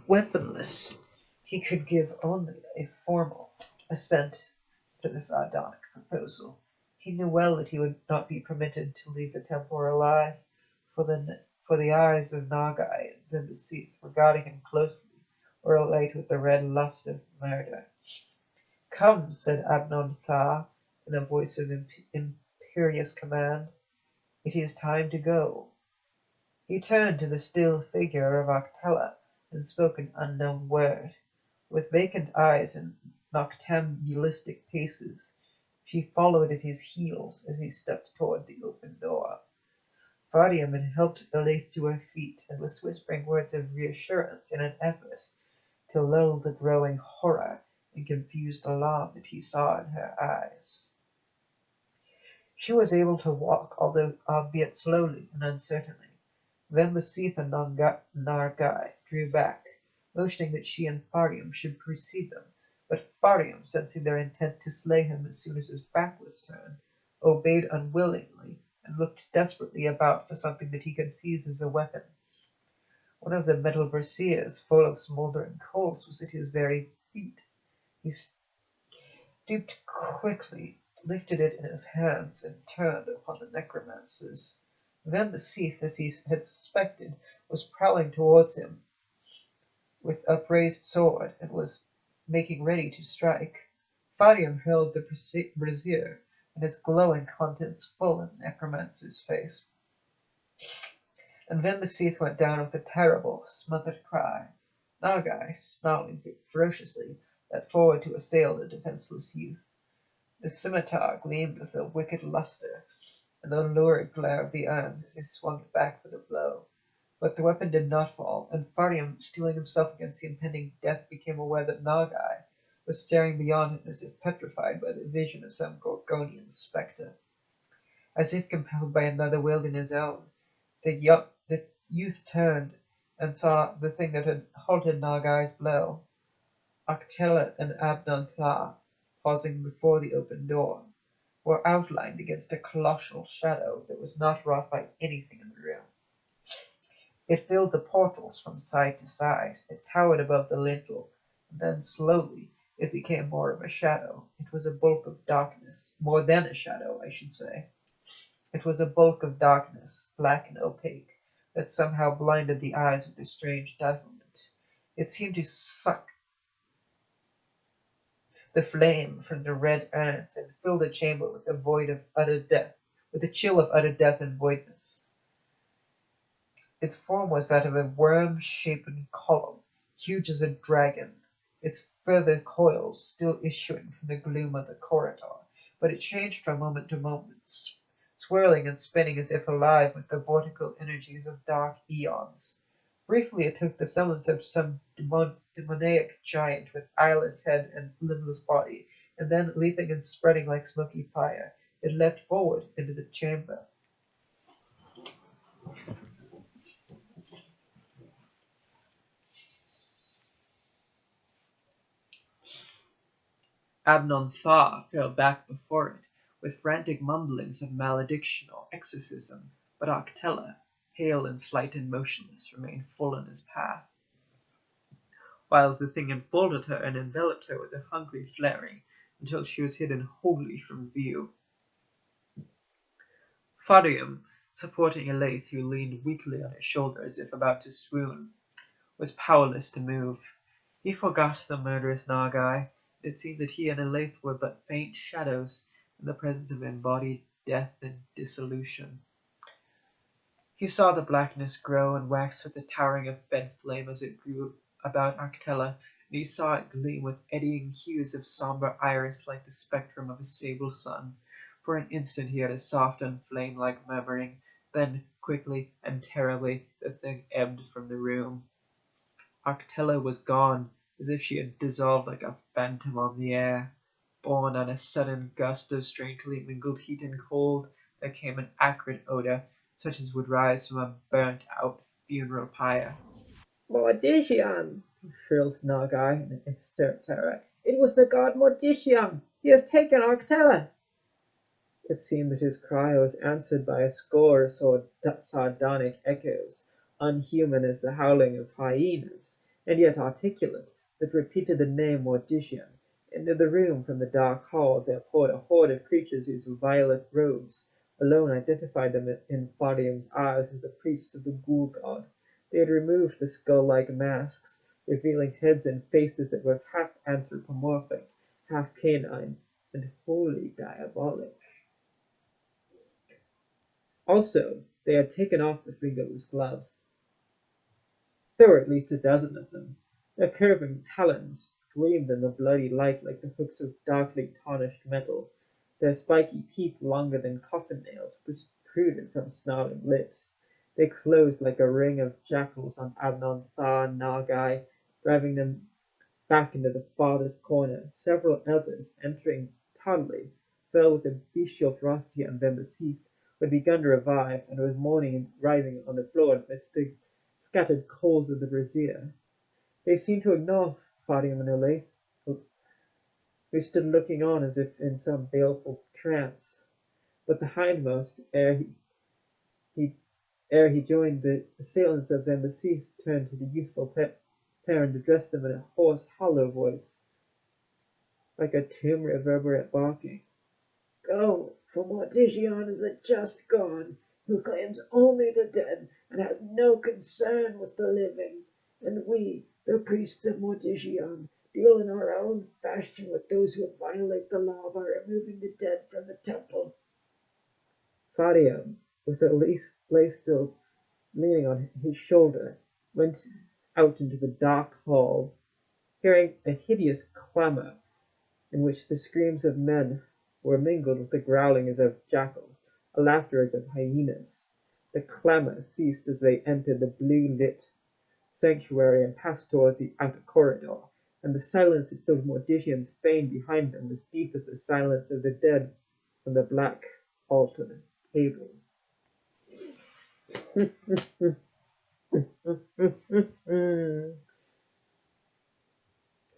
Weaponless, he could give only a formal assent to the sardonic proposal. He knew well that he would not be permitted to leave the temple alive, for the eyes of Nagai and Vimbaseeth regarding him closely were alight with the red lust of murder. Come, said Abnon Thar, in a voice of imperious command. It is time to go. He turned to the still figure of Actella and spoke an unknown word. With vacant eyes and noctambulistic paces, she followed at his heels as he stepped toward the open door. Fadium had helped Eleith to her feet and was whispering words of reassurance in an effort to lull the growing horror and confused alarm that he saw in her eyes. She was able to walk, although albeit slowly and uncertainly. Vembaseeth and Nargai drew back, motioning that she and Farium should precede them, but Farium, sensing their intent to slay him as soon as his back was turned, obeyed unwillingly and looked desperately about for something that he could seize as a weapon. One of the metal braziers, full of smouldering coals, was at his very feet. He stooped quickly, lifted it in his hands, and turned upon the necromancers. Vembaseeth, as he had suspected, was prowling towards him with upraised sword, and was making ready to strike. Fadium held the brazier and its glowing contents full in the necromancer's face, and Vembaseeth went down with a terrible, smothered cry. Nagai, snarling ferociously, leapt forward to assail the defenceless youth. The scimitar gleamed with a wicked lustre and the lurid glare of the irons as he swung it back for the blow. But the weapon did not fall, and Farium, steeling himself against the impending death, became aware that Nagai was staring beyond him as if petrified by the vision of some Gorgonian spectre. As if compelled by another will than his own, the youth turned and saw the thing that had halted Nagai's blow. Actella and Abnon Thar, pausing before the open door, were outlined against a colossal shadow that was not wrought by anything in the room. It filled the portals from side to side. It towered above the lintel, Then slowly it became more of a shadow. It was a bulk of darkness. More than a shadow, I should say. It was a bulk of darkness, black and opaque, that somehow blinded the eyes with a strange dazzlement. It seemed to suck the flame from the red urns and fill the chamber with a void of utter death, with a chill of utter death and voidness. Its form was that of a worm-shapen column, huge as a dragon, its further coils still issuing from the gloom of the corridor, but it changed from moment to moment, swirling and spinning as if alive with the vortical energies of dark eons. Briefly it took the semblance of some demoniac giant with eyeless head and limbless body, and then, leaping and spreading like smoky fire, it leapt forward into the chamber. Abnon Thaw fell back before it, with frantic mumblings of malediction or exorcism, but Octella, pale and slight and motionless, remained full in his path, while the thing enfolded her and enveloped her with a hungry flaring, until she was hidden wholly from view. Fadium, supporting a lathe who leaned weakly on his shoulder as if about to swoon, was powerless to move. He forgot the murderous Nagai. It seemed that he and Elaith were but faint shadows in the presence of embodied death and dissolution. He saw the blackness grow and wax with the towering of bed flame as it grew about Octella, and he saw it gleam with eddying hues of sombre iris like the spectrum of a sable sun. For an instant he had a soft and flame-like murmuring, then, quickly and terribly, the thing ebbed from the room. Octella was gone, as if she had dissolved like a phantom on the air. Borne on a sudden gust of strangely mingled heat and cold, there came an acrid odour, such as would rise from a burnt-out funeral pyre. Mortician! shrilled Nagai in hysteric terror. It was the god Mortician! He has taken Octella! It seemed that his cry was answered by a score of sardonic echoes, unhuman as the howling of hyenas, and yet articulate, that repeated the name Mortician. Into the room from the dark hall there poured a horde of creatures whose violet robes alone identified them in Fadium's eyes as the priests of the ghoul god. They had removed the skull-like masks, revealing heads and faces that were half anthropomorphic, half canine, and wholly diabolic. Also, they had taken off the fingerless gloves. There were at least a dozen of them. Their curving talons gleamed in the bloody light like the hooks of darkly tarnished metal. Their spiky teeth, longer than coffin nails, protruded from snarling lips. They closed like a ring of jackals on Abnon Thar and Nagai, driving them back into the farthest corner. Several others, entering tardily, fell with a bestial ferocity on Vembasith, who had begun to revive, and was moaning and writhing on the floor amidst the scattered coals of the brazier. They seemed to ignore Fadium and Elaith, who stood looking on as if in some baleful trance. But the hindmost, ere he joined the assailants of Vembasith, turned to the youthful pair and addressed them in a hoarse, hollow voice, like a tomb reverberate barking. Go, for Mortician is a just god, who claims only the dead, and has no concern with the living. And we, the priests of Mortician, deal in our own fashion with those who violate the law by removing the dead from the temple. Fadium, with Elaith still leaning on his shoulder, went out into the dark hall, hearing a hideous clamour in which the screams of men were mingled with the growlings of jackals, a laughter as of hyenas. The clamour ceased as they entered the blue-lit sanctuary and passed towards the outer corridor, and the silence that filled Mortician's fane behind them was deep as the silence of the dead from the black altar table.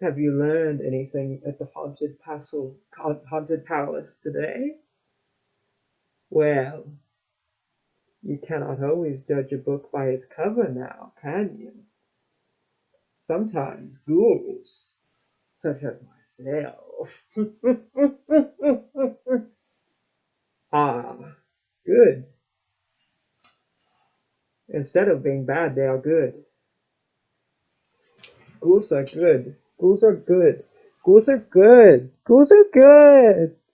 Have you learned anything at the haunted palace today? Well, you cannot always judge a book by its cover now, can you? Sometimes ghouls such as myself. Ah, good. Instead of being bad, they are good. Ghouls are good. Ghouls are good. Ghouls are good. Ghouls are good.